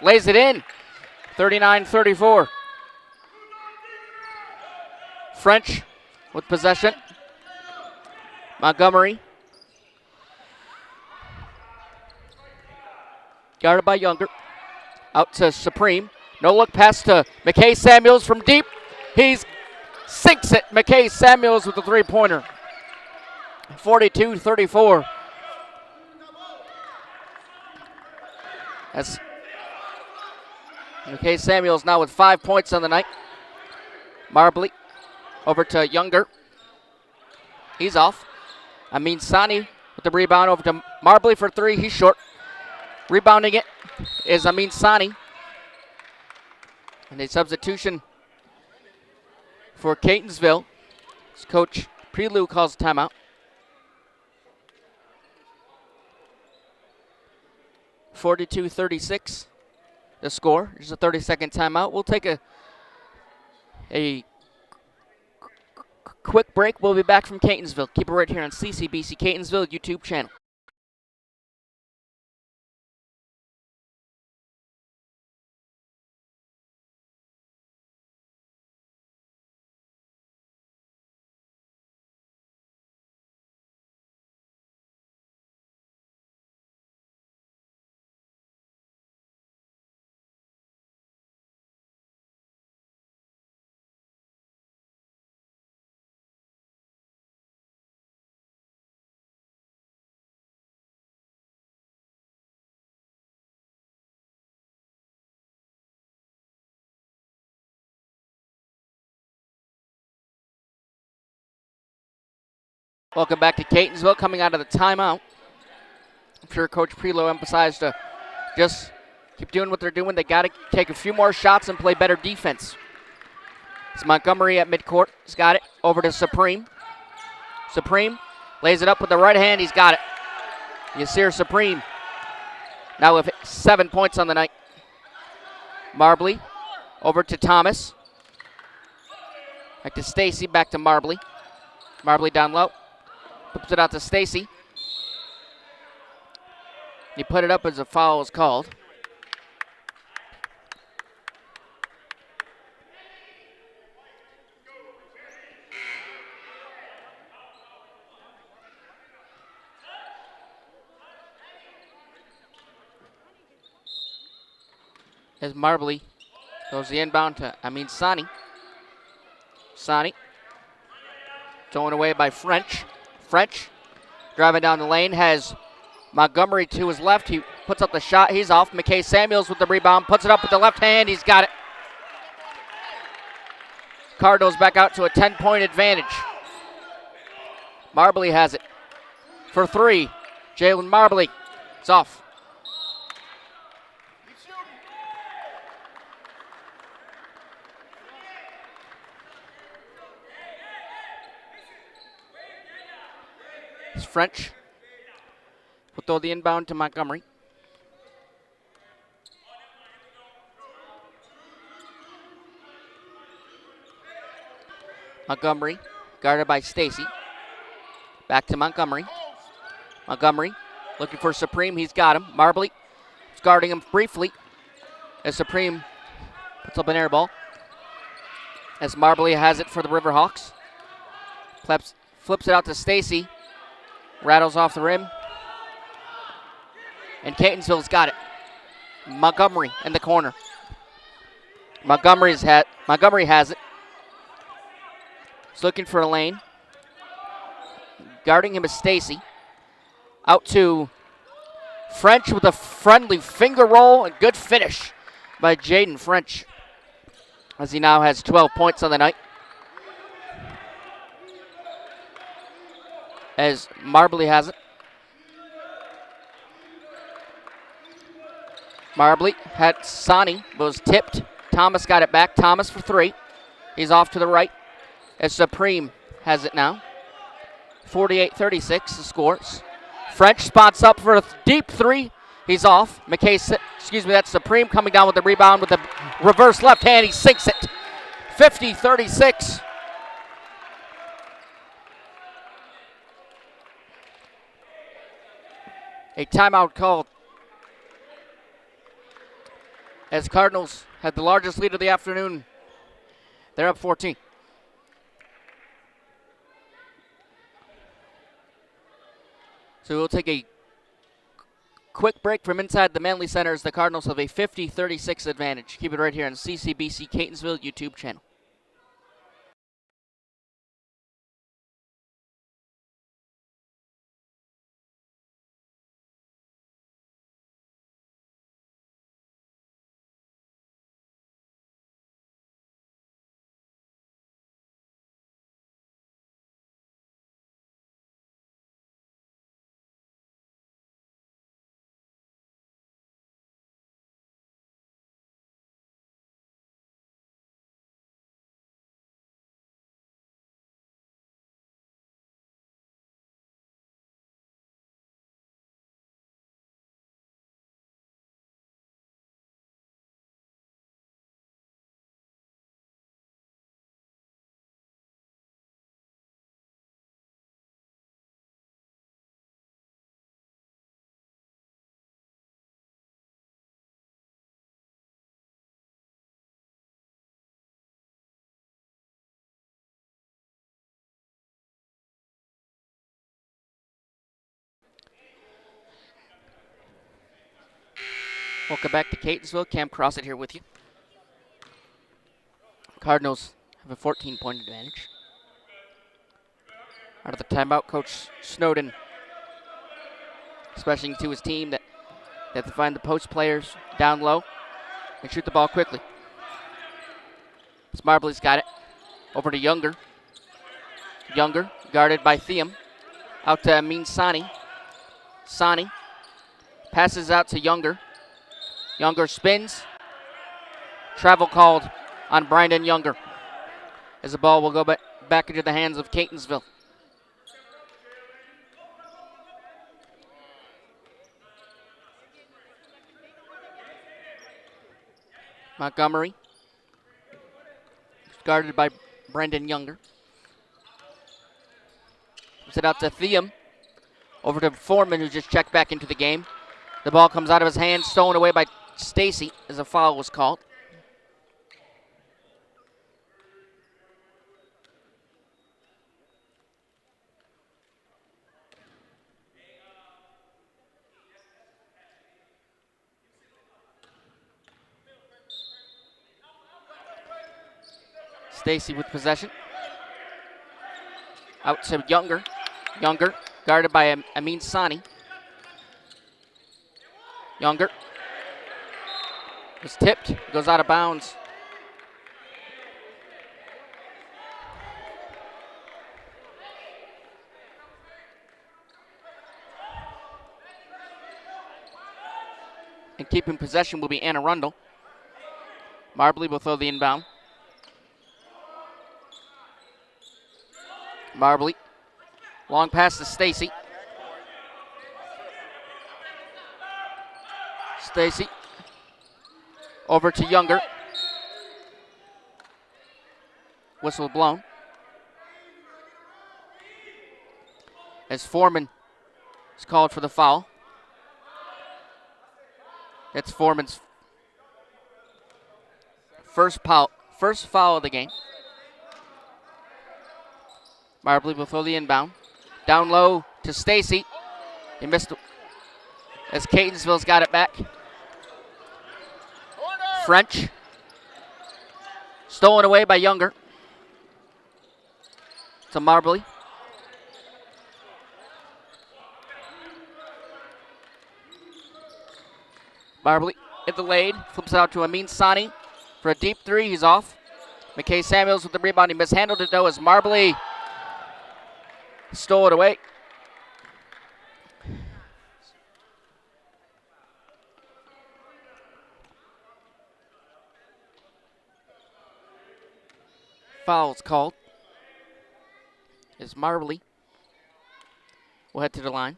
lays it in. 39-34. French with possession. Montgomery guarded by Younger. Out to Supreme. No look pass to McKay Samuels from deep. He sinks it. McKay Samuels with the three-pointer. 42-34. That's McKay Samuels now with 5 points on the night. Marbley over to Younger. He's off. Amin Sani with the rebound over to Marbley for three. He's short. Rebounding it is Amin Sani. And a substitution for Catonsville. Coach Prelu calls timeout. (42-36) the score. There's a 30-second timeout. We'll take a quick break. We'll be back from Catonsville. Keep it right here on CCBC Catonsville YouTube channel. Welcome back to Catonsville. Coming out of the timeout. I'm sure Coach Prelo emphasized to just keep doing what they're doing. They got to take a few more shots and play better defense. It's Montgomery at midcourt. He's got it over to Supreme. Supreme lays it up with the right hand. He's got it. Yasir Supreme now with 7 points on the night. Marbley over to Thomas. Back to Stacy. Back to Marbley. Marbley down low. Puts it out to Stacy. He put it up as a foul was called. As Marbley goes the inbound to Amin Sani. Sani thrown away by French. French driving down the lane, has Montgomery to his left. He puts up the shot. He's off. McKay Samuels with the rebound. Puts it up with the left hand. He's got it. Cardinals back out to a 10-point advantage. Marbley has it for three. Jalen Marbley. It's off. It's French. Will throw the inbound to Montgomery. Montgomery, guarded by Stacy. Back to Montgomery. Montgomery looking for Supreme. He's got him. Marbley is guarding him briefly as Supreme puts up an air ball. As Marbley has it for the Riverhawks. Flips it out to Stacy. Rattles off the rim. And Catonsville's got it. Montgomery in the corner. Montgomery has it. He's looking for a lane. Guarding him is Stacy. Out to French with a friendly finger roll and good finish by Jaden French, as he now has 12 points on the night. As Marbley has it. Marbley had Sani, was tipped. Thomas got it back. Thomas for three. He's off to the right as Supreme has it now. 48-36 the scores. French spots up for a deep three. He's off. That's Supreme coming down with the rebound with the reverse left hand. He sinks it. 50-36. A timeout called as Cardinals had the largest lead of the afternoon. They're up 14. So we'll take a quick break from inside the Manley Center as the Cardinals have a 50-36 advantage. Keep it right here on CCBC Catonsville YouTube channel. Welcome back to Catonsville. Cam Crossett here with you. Cardinals have a 14-point advantage. Out of the timeout, Coach Snowden expressing to his team that they have to find the post players down low and shoot the ball quickly. Marbley's got it. Over to Younger. Younger, guarded by Thiam. Out to Amin Sani. Sani passes out to Younger. Younger spins. Travel called on Brandon Younger, as the ball will go back into the hands of Catonsville. Montgomery, guarded by Brandon Younger. Puts it out to Thiam. Over to Foreman, who just checked back into the game. The ball comes out of his hands, stolen away by Stacy as a foul was called. Stacy with possession. Out to Younger. Younger, guarded by Amin Sani. Younger was tipped, goes out of bounds. And keeping possession will be Anne Arundel. Marbley will throw the inbound. Marbley, long pass to Stacy. Stacy, over to Younger. Whistle blown. As Foreman is called for the foul. That's Foreman's first foul of the game. Marbley will throw the inbound. Down low to Stacy. He missed as Catonsville's got it back. French. Stolen away by Younger. To Marbley. Marbley at the lane, flips it out to Amin Sani for a deep three. He's off. McKay Samuels with the rebound. He mishandled it though as Marbley stole it away. Foul's called as Marbley will head to the line.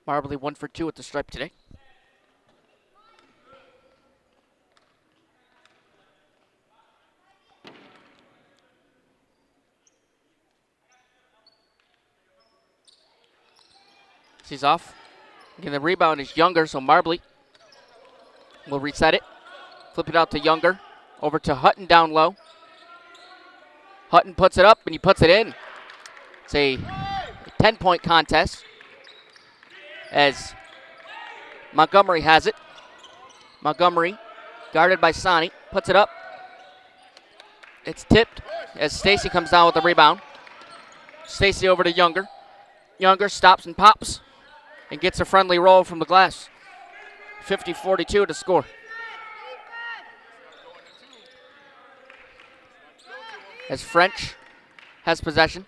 Marbley 1 for 2 at the stripe today. He's off. Again, the rebound is Younger, so Marbley will reset it. Flip it out to Younger. Over to Hutton down low. Hutton puts it up and he puts it in. It's a 10-point contest as Montgomery has it. Montgomery, guarded by Sani, puts it up. It's tipped as Stacy comes down with the rebound. Stacy over to Younger. Younger stops and pops and gets a friendly roll from the glass. 50-42 to score. As French has possession.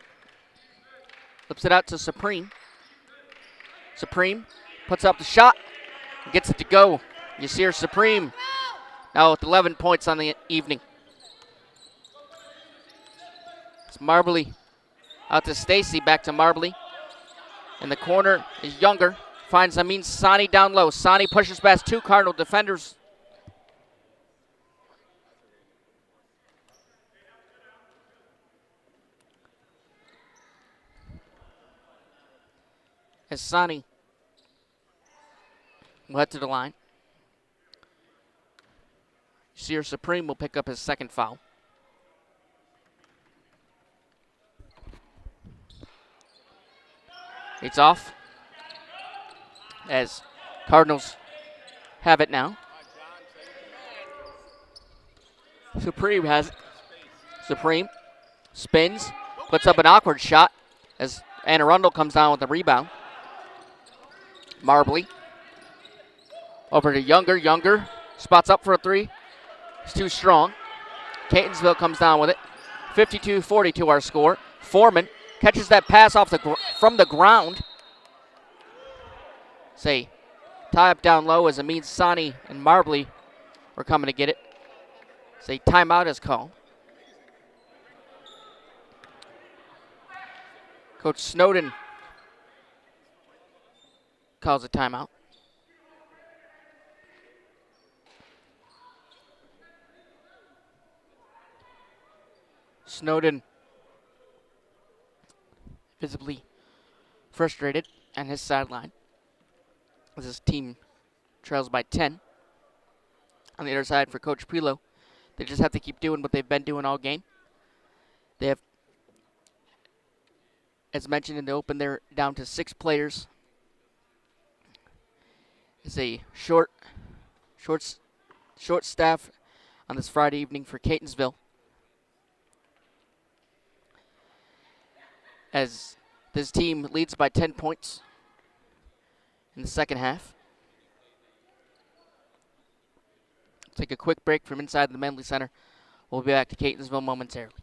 Flips it out to Supreme. Supreme puts up the shot and gets it to go. Yasir Supreme now with 11 points on the evening. It's Marbley out to Stacy, back to Marbley. In the corner is Younger. Finds Amin Sani down low. Sani pushes past 2 Cardinal defenders. As Sani will head to the line. Sear Supreme will pick up his second foul. It's off as Cardinals have it now. Supreme has it. Supreme spins, puts up an awkward shot as Anne Arundel comes down with the rebound. Marbley over to Younger. Younger spots up for a 3. It's too strong. Catonsville comes down with it. 52-42 our score. Foreman catches that pass off from the ground. Say, tie up down low as Amin Sani and Marbley are coming to get it. Say, timeout is called. Coach Snowden calls a timeout. Snowden visibly frustrated on his sideline as his team trails by 10. On the other side for Coach Prelo, they just have to keep doing what they've been doing all game. They have, as mentioned in the open, they're down to 6 players. It's a short staff on this Friday evening for Catonsville, as this team leads by 10 points in the second half. Take a quick break from inside the Menley Center. We'll be back to Catonsville momentarily.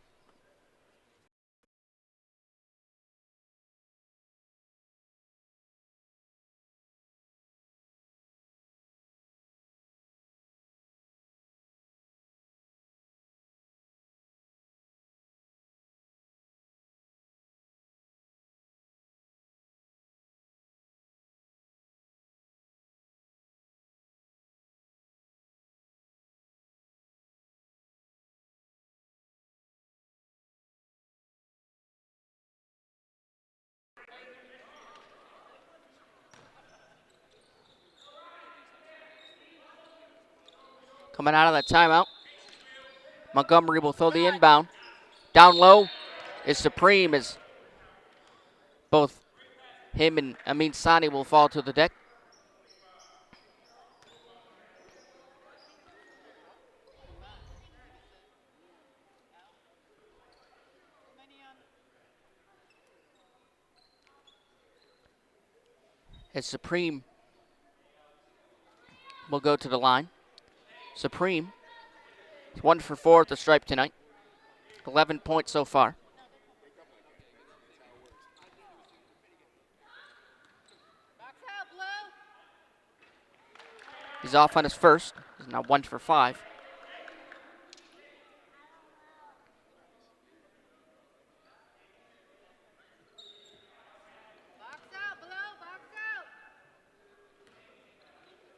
Coming out of that timeout, Montgomery will throw the inbound. Down low is Supreme, as both him and Amin Sani will fall to the deck. as Supreme will go to the line. Supreme is 1 for 4 at the stripe tonight. 11 points so far. Box out, Blue. He's off on his first. He's now 1 for 5. Box out, Blue. Box out.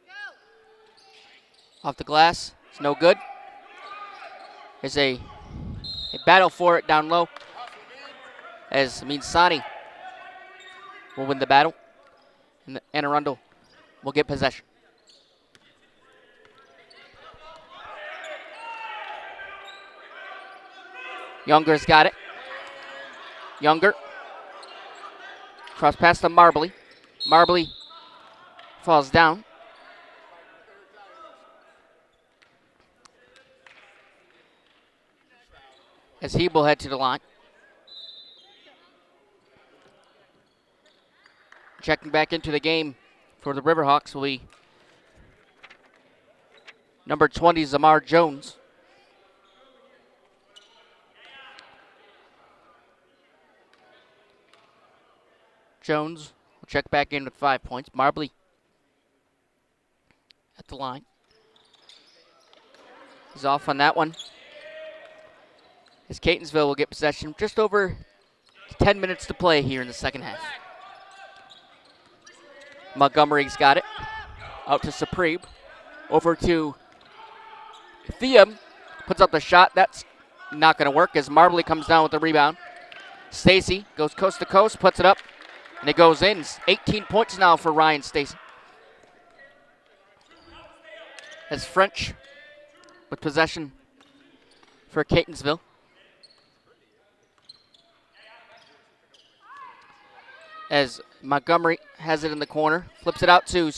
Go. Off the glass. It's no good. There's a battle for it down low, as Sani will win the battle, and Anne Arundel will get possession. Younger's got it. Younger. Cross pass to Marbley. Marbley falls down. As he will head to the line. Checking back into the game for the Riverhawks will be number 20, Zamar Jones. Jones will check back in with 5 points. Marbley at the line. He's off on that one. As Catonsville will get possession. Just over 10 minutes to play here in the second half. Montgomery's got it. Out to Supreme. Over to Theum. Puts up the shot. That's not going to work as Marbley comes down with the rebound. Stacy goes coast to coast, puts it up, and it goes in. 18 points now for Ryan Stacy. As French with possession for Catonsville. As Montgomery has it in the corner, flips it out to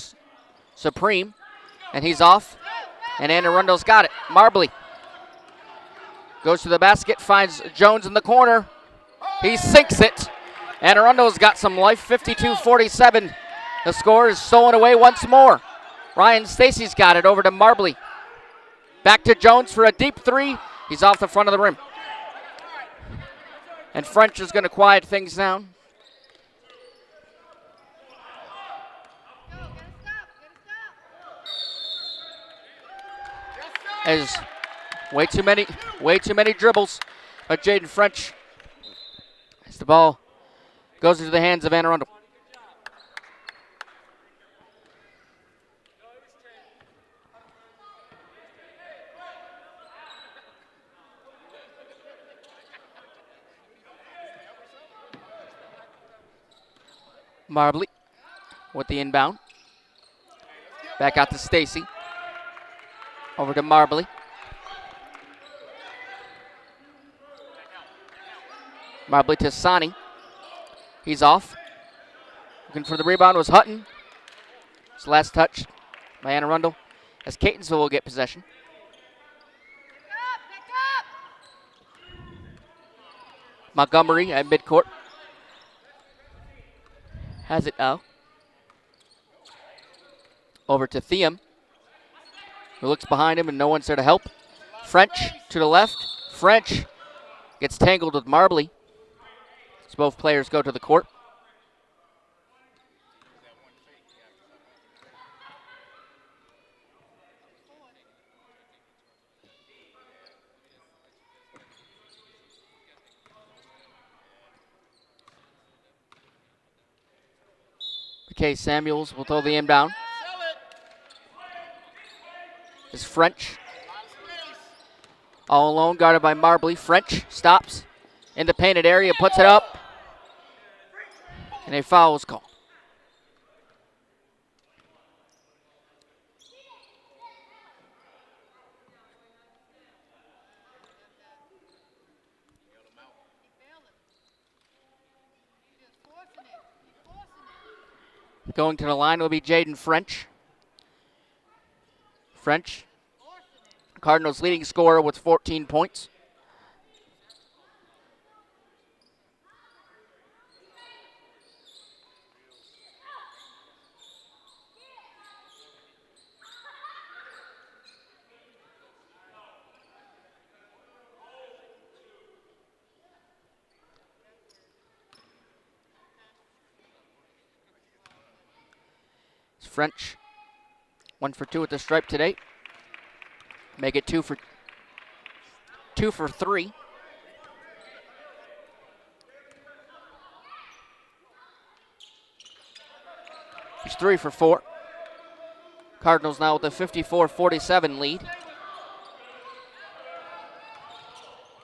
Supreme, and he's off, and Anne Arundel's got it. Marbley goes to the basket, finds Jones in the corner. He sinks it. Anne Arundel's got some life, 52-47. The score is stolen away once more. Ryan Stacy's got it over to Marbley. Back to Jones for a deep three. He's off the front of the rim. And French is going to quiet things down. As way too many dribbles by Jaden French. As the ball goes into the hands of Anne Arundel. Marbley with the inbound. Back out to Stacy. Over to Marbley. Marbley to Sani. He's off. Looking for the rebound was Hutton. His last touch by Anne Arundel. As Catonsville will get possession. Pick up. Montgomery at midcourt. Has it now. Over to Theum, who looks behind him and no one's there to help. French to the left. French gets tangled with Marbley. So both players go to the court. McKay Samuels will throw the inbound. Is French all alone, guarded by Marbley. French stops in the painted area, puts it up, and a foul is called. Going to the line will be Jaden French. French, Cardinals' leading scorer with 14 points. French, 1 for 2 at the stripe today. Make it 2 for 3. He's 3 for 4. Cardinals now with a 54-47 lead.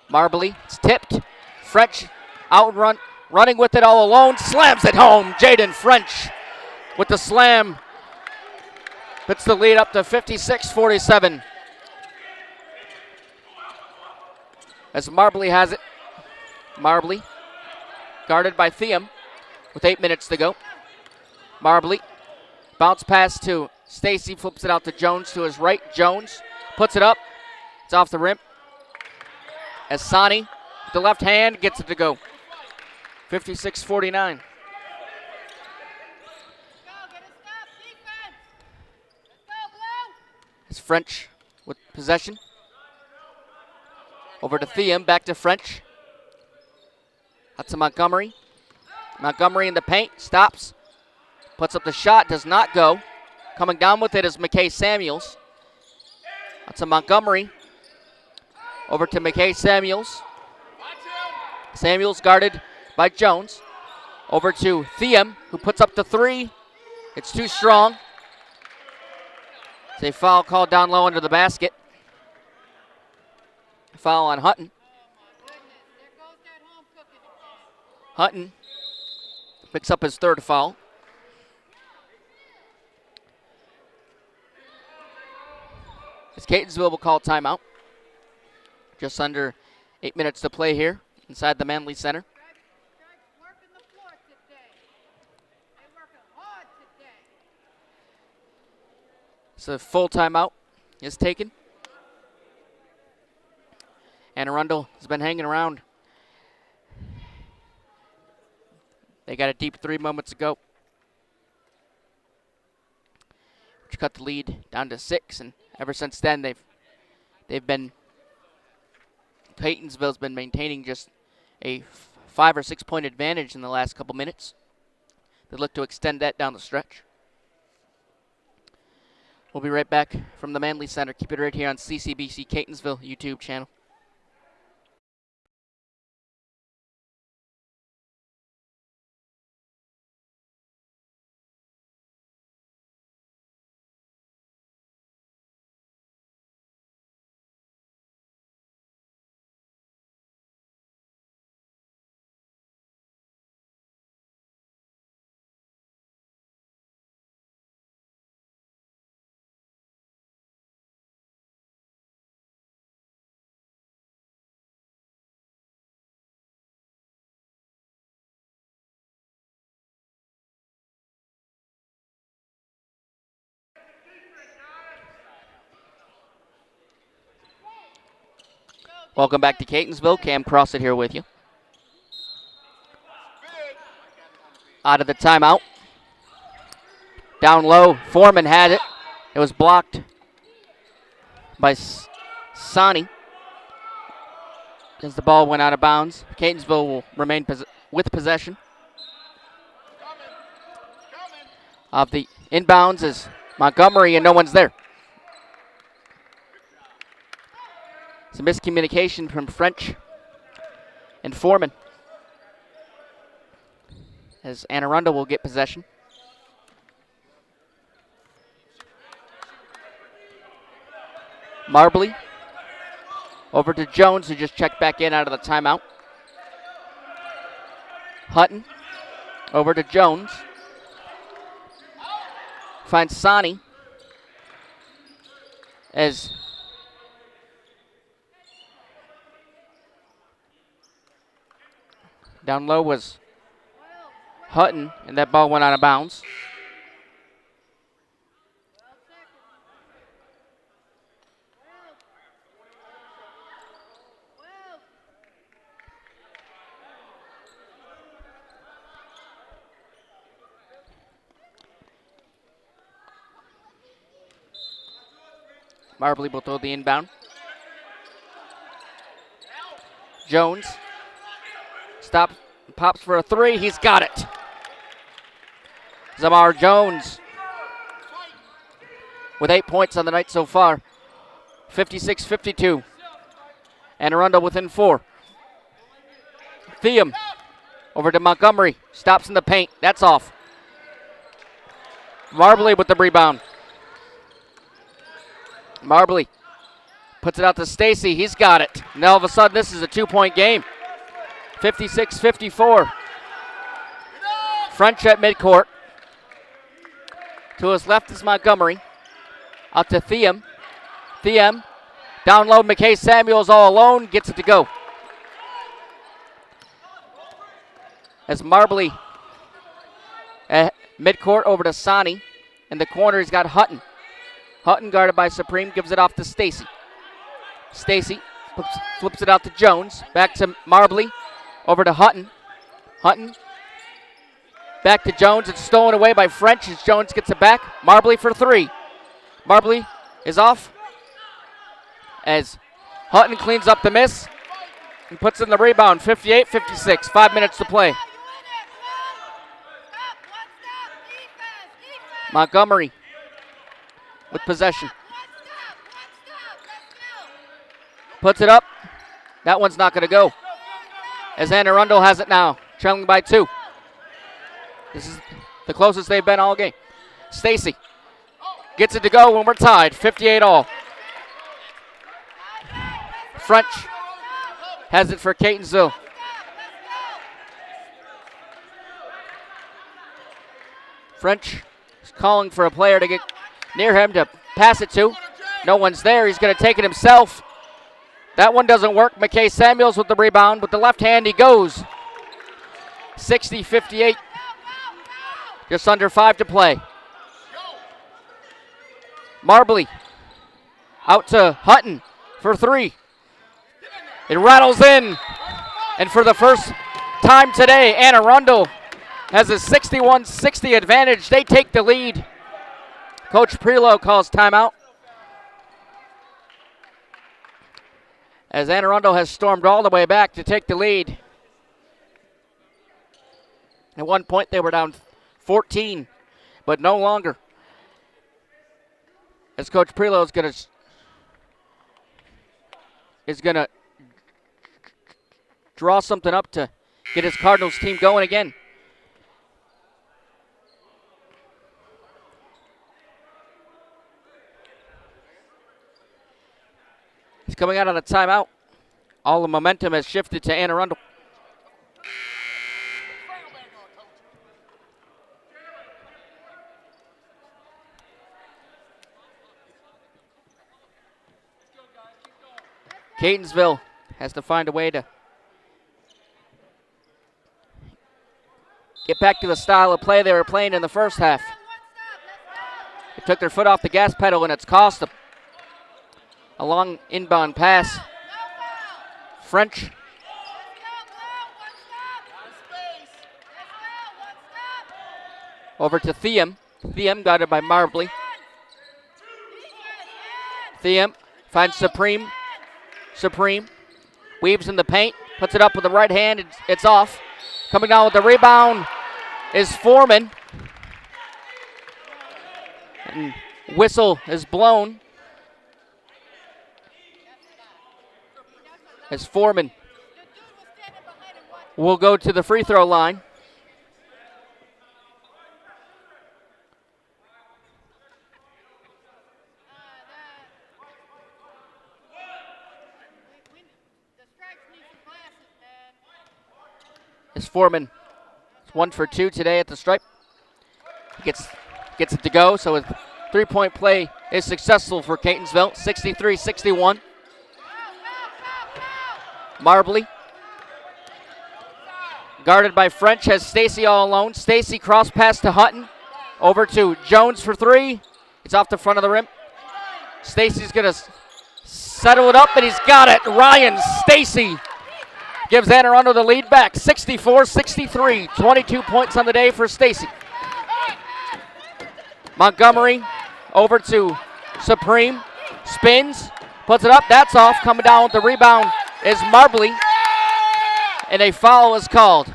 Marbley, it's tipped. French running with it all alone, slams it home. Jaden French with the slam. Puts the lead up to 56-47. As Marbley has it. Marbley, guarded by Theum with 8 minutes to go. Marbley, bounce pass to Stacy, flips it out to Jones to his right. Jones puts it up. It's off the rim. As Sani, with the left hand, gets it to go. 56-49. Go, get a stop, defense. Let's go, Blue. It's French with possession. Over to Theum, back to French. That's to Montgomery. Montgomery in the paint, stops. Puts up the shot, does not go. Coming down with it is McKay Samuels. That's a Montgomery. Over to McKay Samuels. Samuels guarded by Jones. Over to Theum, who puts up the 3. It's too strong. It's a foul called down low under the basket. Foul on Hutton. Goodness, there goes that home cooking again. Hutton picks up his 3rd foul. As Catonsville will call timeout. Just under 8 minutes to play here inside the Manley Center. Guys working the floor today. They're working hard today. So full timeout is taken. Anne Arundel has been hanging around. They got a deep 3 moments ago, which cut the lead down to 6, and ever since then they've been Catonsville's been maintaining just a 5 or 6 point advantage in the last couple minutes. They look to extend that down the stretch. We'll be right back from the Manley Center. Keep it right here on CCBC Catonsville YouTube channel. Welcome back to Catonsville. Cam Crossett here with you. Out of the timeout. Down low, Foreman had it. It was blocked by Sani as the ball went out of bounds. Catonsville will remain with possession. Of the inbounds is Montgomery, and no one's there. It's a miscommunication from French and Foreman as Anne Arundel will get possession. Marbley over to Jones, who just checked back in out of the timeout. Hutton over to Jones. Finds Sani as down low was Hutton, and that ball went out of bounds. Marbley will throw the inbound. Jones stops, pops for a 3. He's got it. Zamar Jones with 8 points on the night so far. 56-52. Anne Arundel within 4. Theum over to Montgomery. Stops in the paint. That's off. Marbley with the rebound. Marbley puts it out to Stacy. He's got it. Now all of a sudden this is a 2-point game. 56-54. French at midcourt. To his left is Montgomery. Out to Theum. Theum. Down low, McKay Samuels all alone. Gets it to go. As Marbley at midcourt over to Sani. In the corner, he's got Hutton. Hutton guarded by Supreme, gives it off to Stacy. Stacy flips it out to Jones. Back to Marbley. Over to Hutton. Hutton. Back to Jones. It's stolen away by French as Jones gets it back. Marbley for 3. Marbley is off. As Hutton cleans up the miss and puts in the rebound. 58-56. 5 minutes to play. Montgomery with possession. Puts it up. That one's not going to go. As Anne Arundel has it now, trailing by 2. This is the closest they've been all game. Stacy gets it to go when we're tied. 58 all. French has it for Catonsville. French is calling for a player to get near him to pass it to. No one's there. He's going to take it himself. That one doesn't work. McKay Samuels with the rebound. With the left hand, he goes. 60-58. Just under 5 to play. Marbley out to Hutton for 3. It rattles in. And for the first time today, Anne Arundel has a 61-60 advantage. They take the lead. Coach Prelo calls timeout. As Anne Arundel has stormed all the way back to take the lead. At one point they were down 14, but no longer. As Coach Prelo is gonna draw something up to get his Cardinals team going again. He's coming out on a timeout. All the momentum has shifted to Anne Arundel. Catonsville has to find a way to get back to the style of play they were playing in the first half. They took their foot off the gas pedal and it's cost them. A long inbound pass. French. Over to Theum. Theum guarded by Marbley. Theum finds Supreme. Supreme weaves in the paint. Puts it up with the right hand. It's off. Coming down with the rebound is Foreman. And whistle is blown. As Foreman will go to the free throw line. As Foreman is 1 for 2 today at the stripe. He gets it to go, so his three-point play is successful for Catonsville. 63-61. Marbley, guarded by French, has Stacy all alone. Stacy cross pass to Hutton. Over to Jones for 3. It's off the front of the rim. Stacy's going to settle it up, and he's got it. Ryan Stacy gives Anne Arundel the lead back. 64-63. 22 points on the day for Stacy. Montgomery over to Supreme. Spins. Puts it up. That's off. Coming down with the rebound is Marbley, and a foul is called.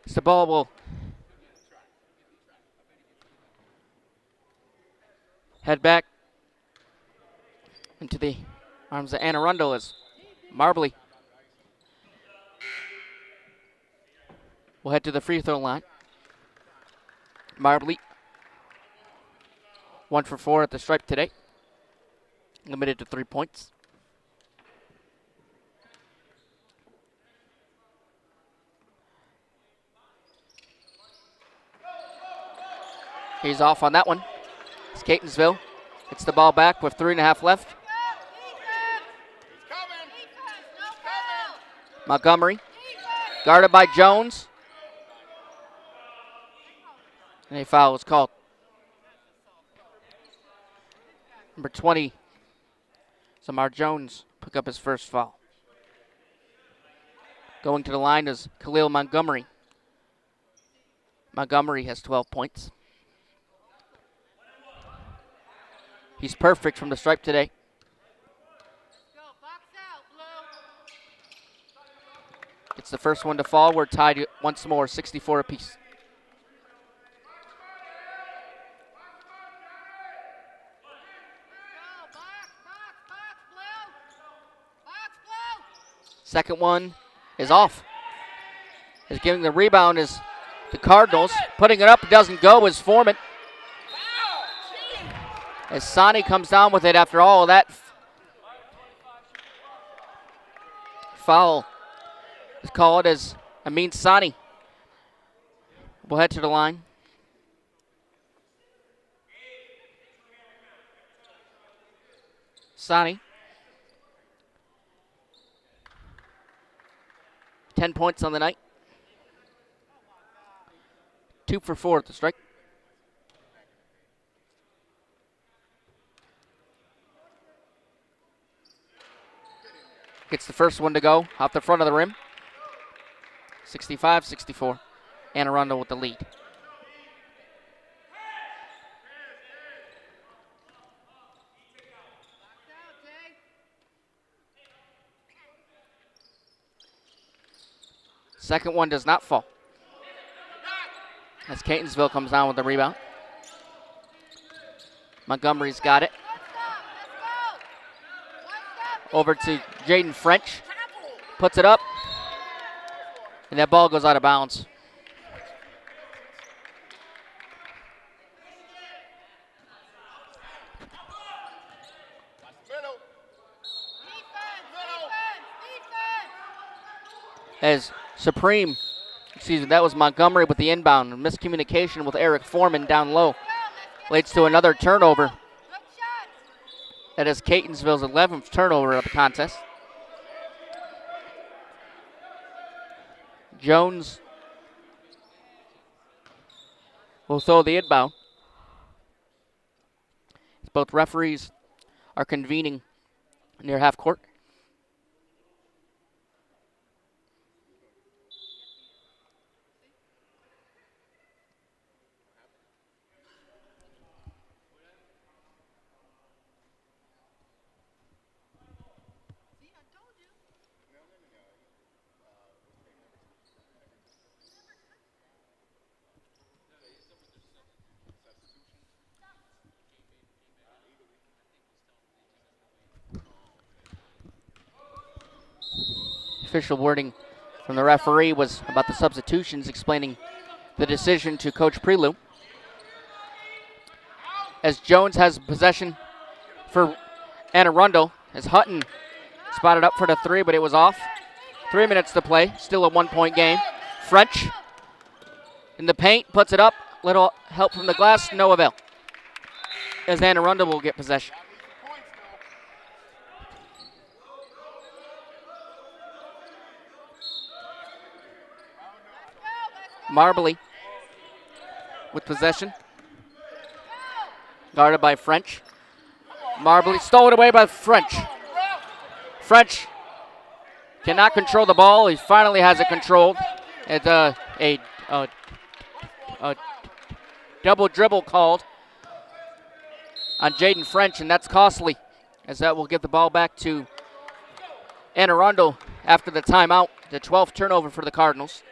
As the ball will head back into the arms of Anne Arundel as Marbley will head to the free throw line. Marbley, 1 for 4 at the stripe today. Limited to 3 points. He's off on that one. It's Catonsville. Gets the ball back with 3.5 left. Montgomery, guarded by Jones. And a foul is called. Number 20, Samar Jones, pick up his first foul. Going to the line is Khalil Montgomery. Montgomery has 12 points. He's perfect from the stripe today. It's the first one to fall. We're tied once more, 64 apiece. Second one is off. Is giving the rebound is the Cardinals. Putting it up, doesn't go, is Foreman. As Sani comes down with it after all of that foul is called as Amin Sani will head to the line. Sani, 10 points on the night. 2 for 4 at the strike. Gets the first one to go off the front of the rim. 65-64. Anne Arundel with the lead. Second one does not fall. As Catonsville comes down with the rebound. Montgomery's got it. Over to Jaden French. Puts it up. And that ball goes out of bounds. As Supreme, that was Montgomery with the inbound. Miscommunication with Eric Foreman down low. Leads to another turnover. That is Catonsville's 11th turnover of the contest. Jones will throw the inbound. Both referees are convening near half court. Official wording from the referee was about the substitutions, explaining the decision to Coach Prelu. As Jones has possession for Anne Arundel, as Hutton spotted up for the three, but it was off. 3 minutes to play, still a 1-point game. French in the paint, puts it up. Little help from the glass, no avail. As Anne Arundel will get possession. Marbley with possession. Guarded by French. Marbley stolen away by French. French cannot control the ball. He finally has it controlled. It's a double dribble called on Jaden French, and that's costly, as that will give the ball back to Anne Arundel after the timeout. The 12th turnover for the Cardinals.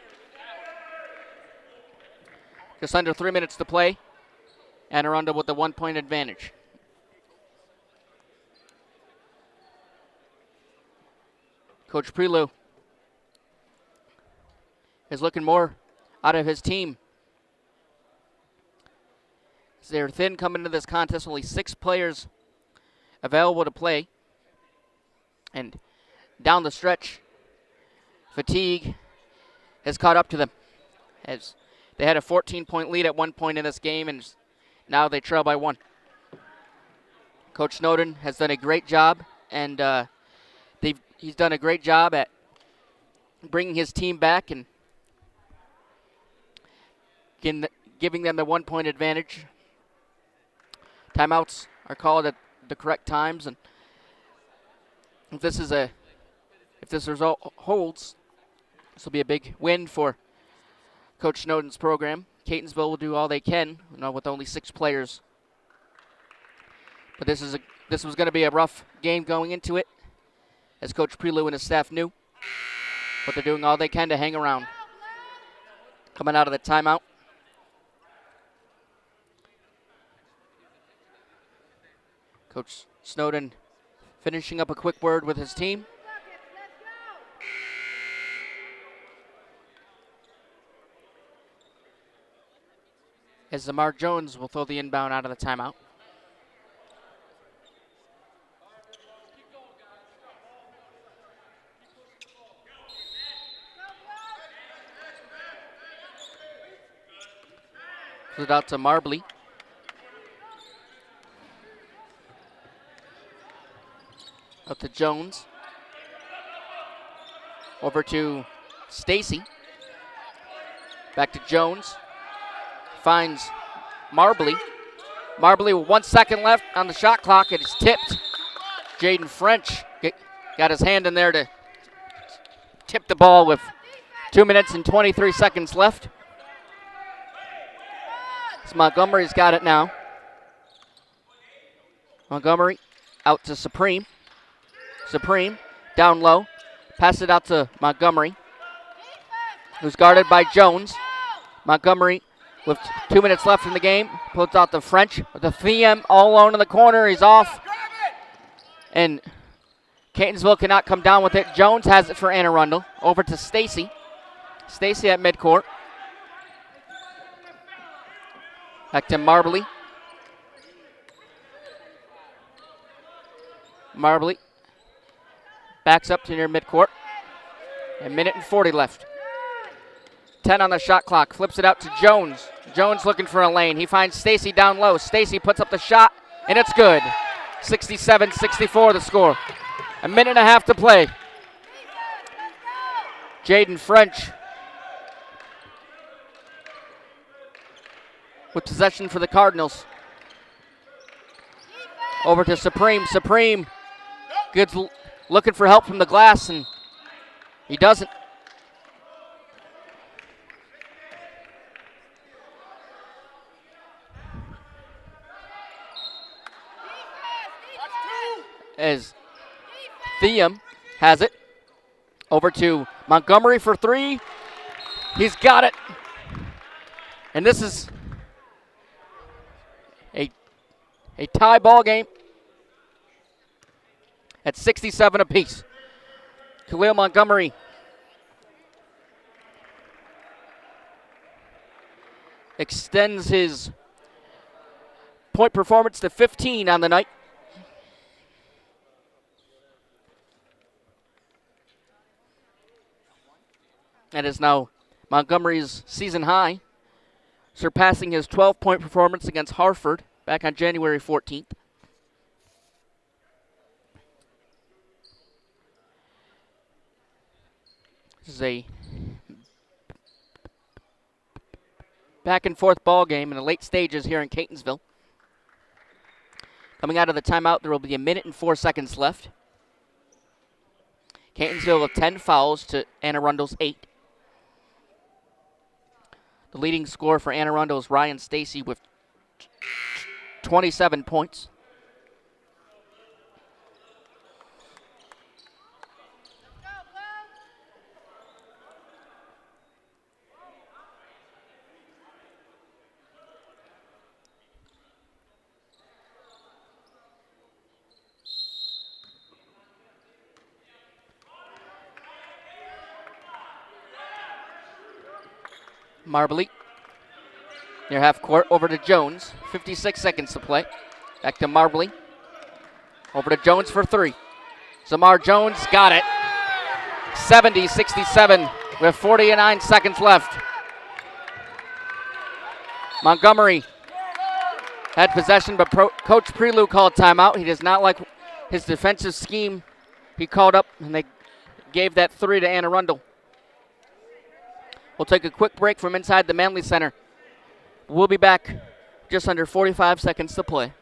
Just under 3 minutes to play. Anne Arundel with the 1-point advantage. Coach Prelou is looking more out of his team. They're thin coming into this contest, only 6 players available to play. And down the stretch, fatigue has caught up to them. As they had a 14-point lead at one point in this game, and now they trail by 1. Coach Snowden has done a great job, and he's done a great job at bringing his team back and giving them the 1-point advantage. Timeouts are called at the correct times, and if this result holds, this will be a big win for Coach Snowden's program. Catonsville will do all they can, with only 6 players. But this was going to be a rough game going into it, as Coach Prelou and his staff knew. But they're doing all they can to hang around. Coming out of the timeout, Coach Snowden finishing up a quick word with his team. As Zamar Jones will throw the inbound out of the timeout. Put it out to Marbley. Up to Jones. Over to Stacy. Back to Jones. Finds Marbley. Marbley with 1 second left on the shot clock. It is tipped. Jaden French got his hand in there to tip the ball with 2 minutes and 23 seconds left. So Montgomery's got it now. Montgomery out to Supreme. Supreme down low. Pass it out to Montgomery, who's guarded by Jones. Montgomery with 2 minutes left in the game. Puts out the French with the Thiem all alone in the corner. He's off. And Catonsville cannot come down with it. Jones has it for Anne Arundel. Over to Stacy. Stacy at midcourt. Back to Marbley. Marbley backs up to near midcourt. A minute and 40 left. 10 on the shot clock. Flips it out to Jones. Jones looking for a lane. He finds Stacy down low. Stacy puts up the shot, and it's good. 67-64 the score. A minute and a half to play. Jaden French with possession for the Cardinals. Over to Supreme. Supreme looking for help from the glass, and he doesn't. As Thiem has it. Over to Montgomery for 3. He's got it. And this is a tie ball game at 67 apiece. Khalil Montgomery extends his point performance to 15 on the night. That is now Montgomery's season high, surpassing his 12-point performance against Hartford back on January 14th. This is a back-and-forth ball game in the late stages here in Catonsville. Coming out of the timeout, there will be a minute and 4 seconds left. Catonsville with 10 fouls to Anne Arundel's 8. The leading scorer for Anne Arundel is Ryan Stacy with 27 points. Marbley near half court, over to Jones. 56 seconds to play. Back to Marbley. Over to Jones for three. Zamar Jones got it. 70-67 with 49 seconds left. Montgomery had possession, but Coach Prelude called timeout. He does not like his defensive scheme he called up, and they gave that three to Anne Arundel. We'll take a quick break from inside the Manley Center. We'll be back just under 45 seconds to play.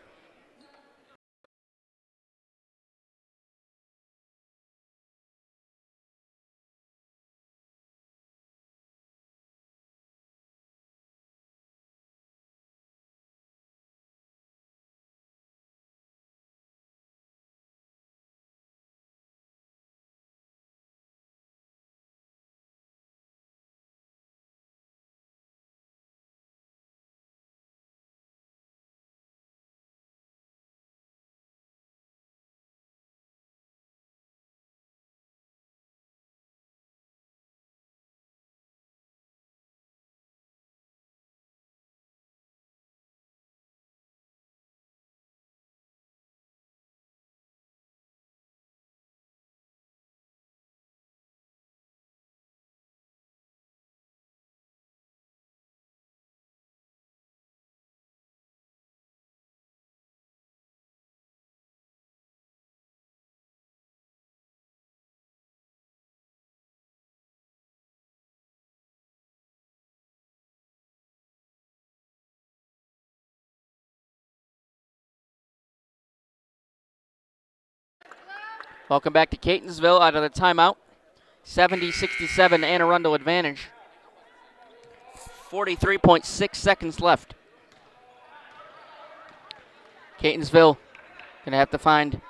Welcome back to Catonsville out of the timeout. 70-67 Anne Arundel advantage. 43.6 seconds left. Catonsville gonna have to find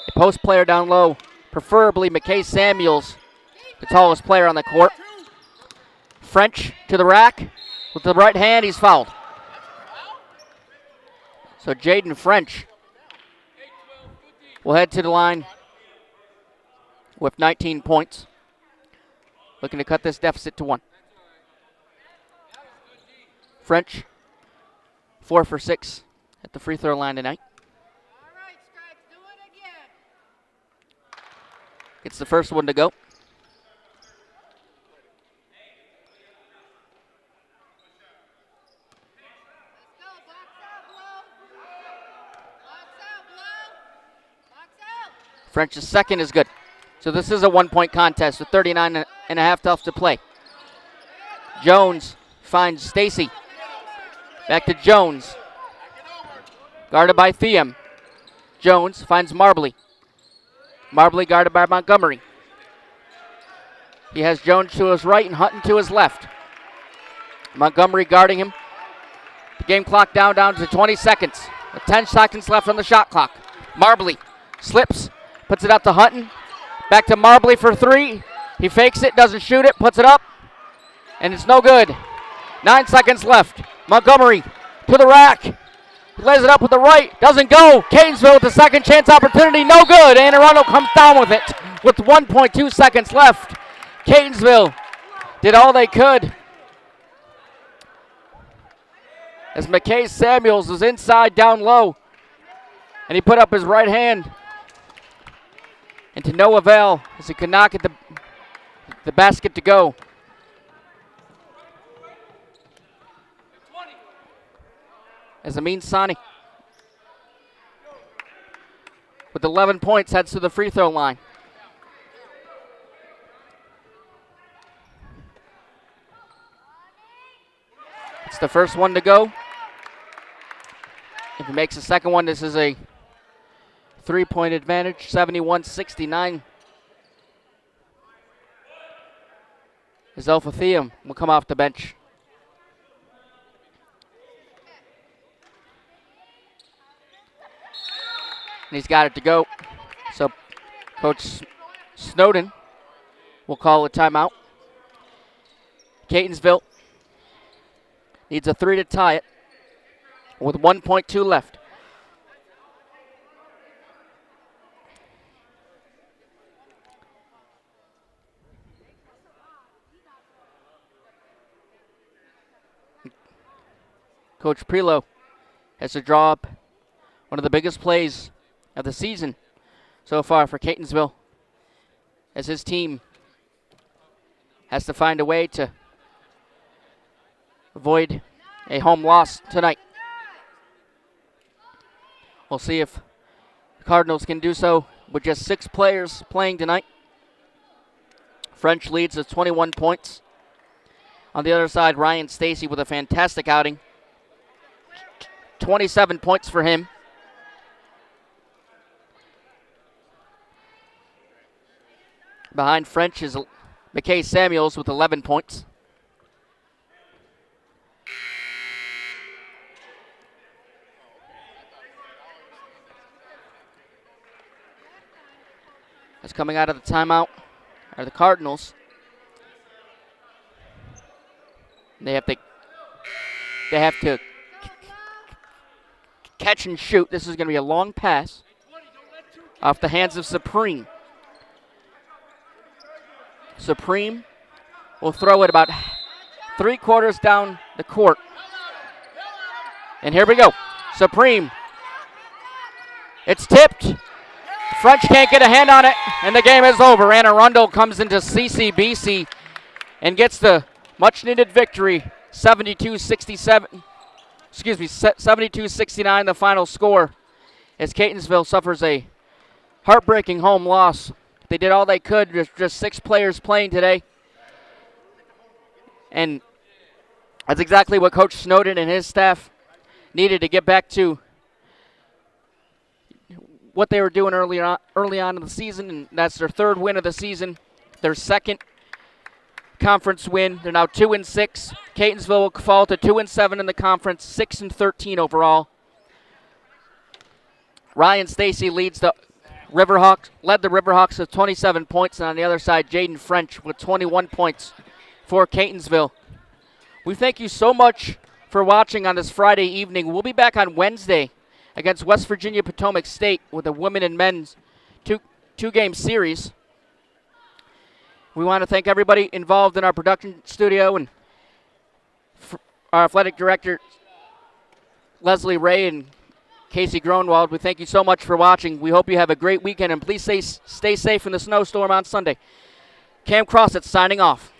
a post player down low, preferably McKay Samuels, the tallest player on the court. French to the rack with the right hand, he's fouled. So Jaden French will head to the line with 19 points. Looking to cut this deficit to 1. French, 4 for 6 at the free throw line tonight. All right, Stripes, do it again. Gets the first one to go. Let's go. Box out, Blow. Box out, Blow. Box out. French's second is good. So this is a 1-point contest with 39 and a half left to play. Jones finds Stacy. Back to Jones. Guarded by Thiem. Jones finds Marbley. Marbley guarded by Montgomery. He has Jones to his right and Hutton to his left. Montgomery guarding him. The game clock down to 20 seconds. With 10 seconds left on the shot clock. Marbley slips, puts it out to Hutton. Back to Marbley for three. He fakes it, doesn't shoot it, puts it up, and it's no good. 9 seconds left. Montgomery to the rack. He lays it up with the right, doesn't go. Catonsville with the second chance opportunity, no good. Anne Arundel comes down with it with 1.2 seconds left. Catonsville did all they could as McKay Samuels was inside down low, and he put up his right hand. And to no avail as he could not get the basket to go. As Amin Sani, with 11 points, heads to the free throw line. It's the first one to go. If he makes the second one, this is a 3-point advantage, 71-69. As Alpha Thiem will come off the bench. And he's got it to go. So Coach Snowden will call a timeout. Catonsville needs a 3 to tie it with 1.2 left. Coach Prelo has to draw up one of the biggest plays of the season so far for Catonsville, as his team has to find a way to avoid a home loss tonight. We'll see if the Cardinals can do so with just 6 players playing tonight. French leads with 21 points. On the other side, Ryan Stacy with a fantastic outing. 27 points for him. Behind French is McKay Samuels with 11 points. As coming out of the timeout are the Cardinals. They have to catch and shoot. This is going to be a long pass off the hands of Supreme. Supreme will throw it about 3/4 down the court. And here we go. Supreme. It's tipped. French can't get a hand on it, and the game is over. Anne Arundel comes into CCBC and gets the much-needed victory, 72-67. 72-69, the final score, as Catonsville suffers a heartbreaking home loss. They did all they could, just 6 players playing today. And that's exactly what Coach Snowden and his staff needed to get back to what they were doing early on in the season, and that's their 3rd win of the season, their 2nd conference win. They're now 2-6. Catonsville will fall to 2-7 in the conference, 6-13 overall. Ryan Stacy led the Riverhawks with 27 points, and on the other side, Jaden French with 21 points for Catonsville. We thank you so much for watching on this Friday evening. We'll be back on Wednesday against West Virginia Potomac State with a women and men's two-game series. We want to thank everybody involved in our production studio and our athletic director, Leslie Ray and Casey Gronwald. We thank you so much for watching. We hope you have a great weekend, and please stay safe in the snowstorm on Sunday. Cam Crossett signing off.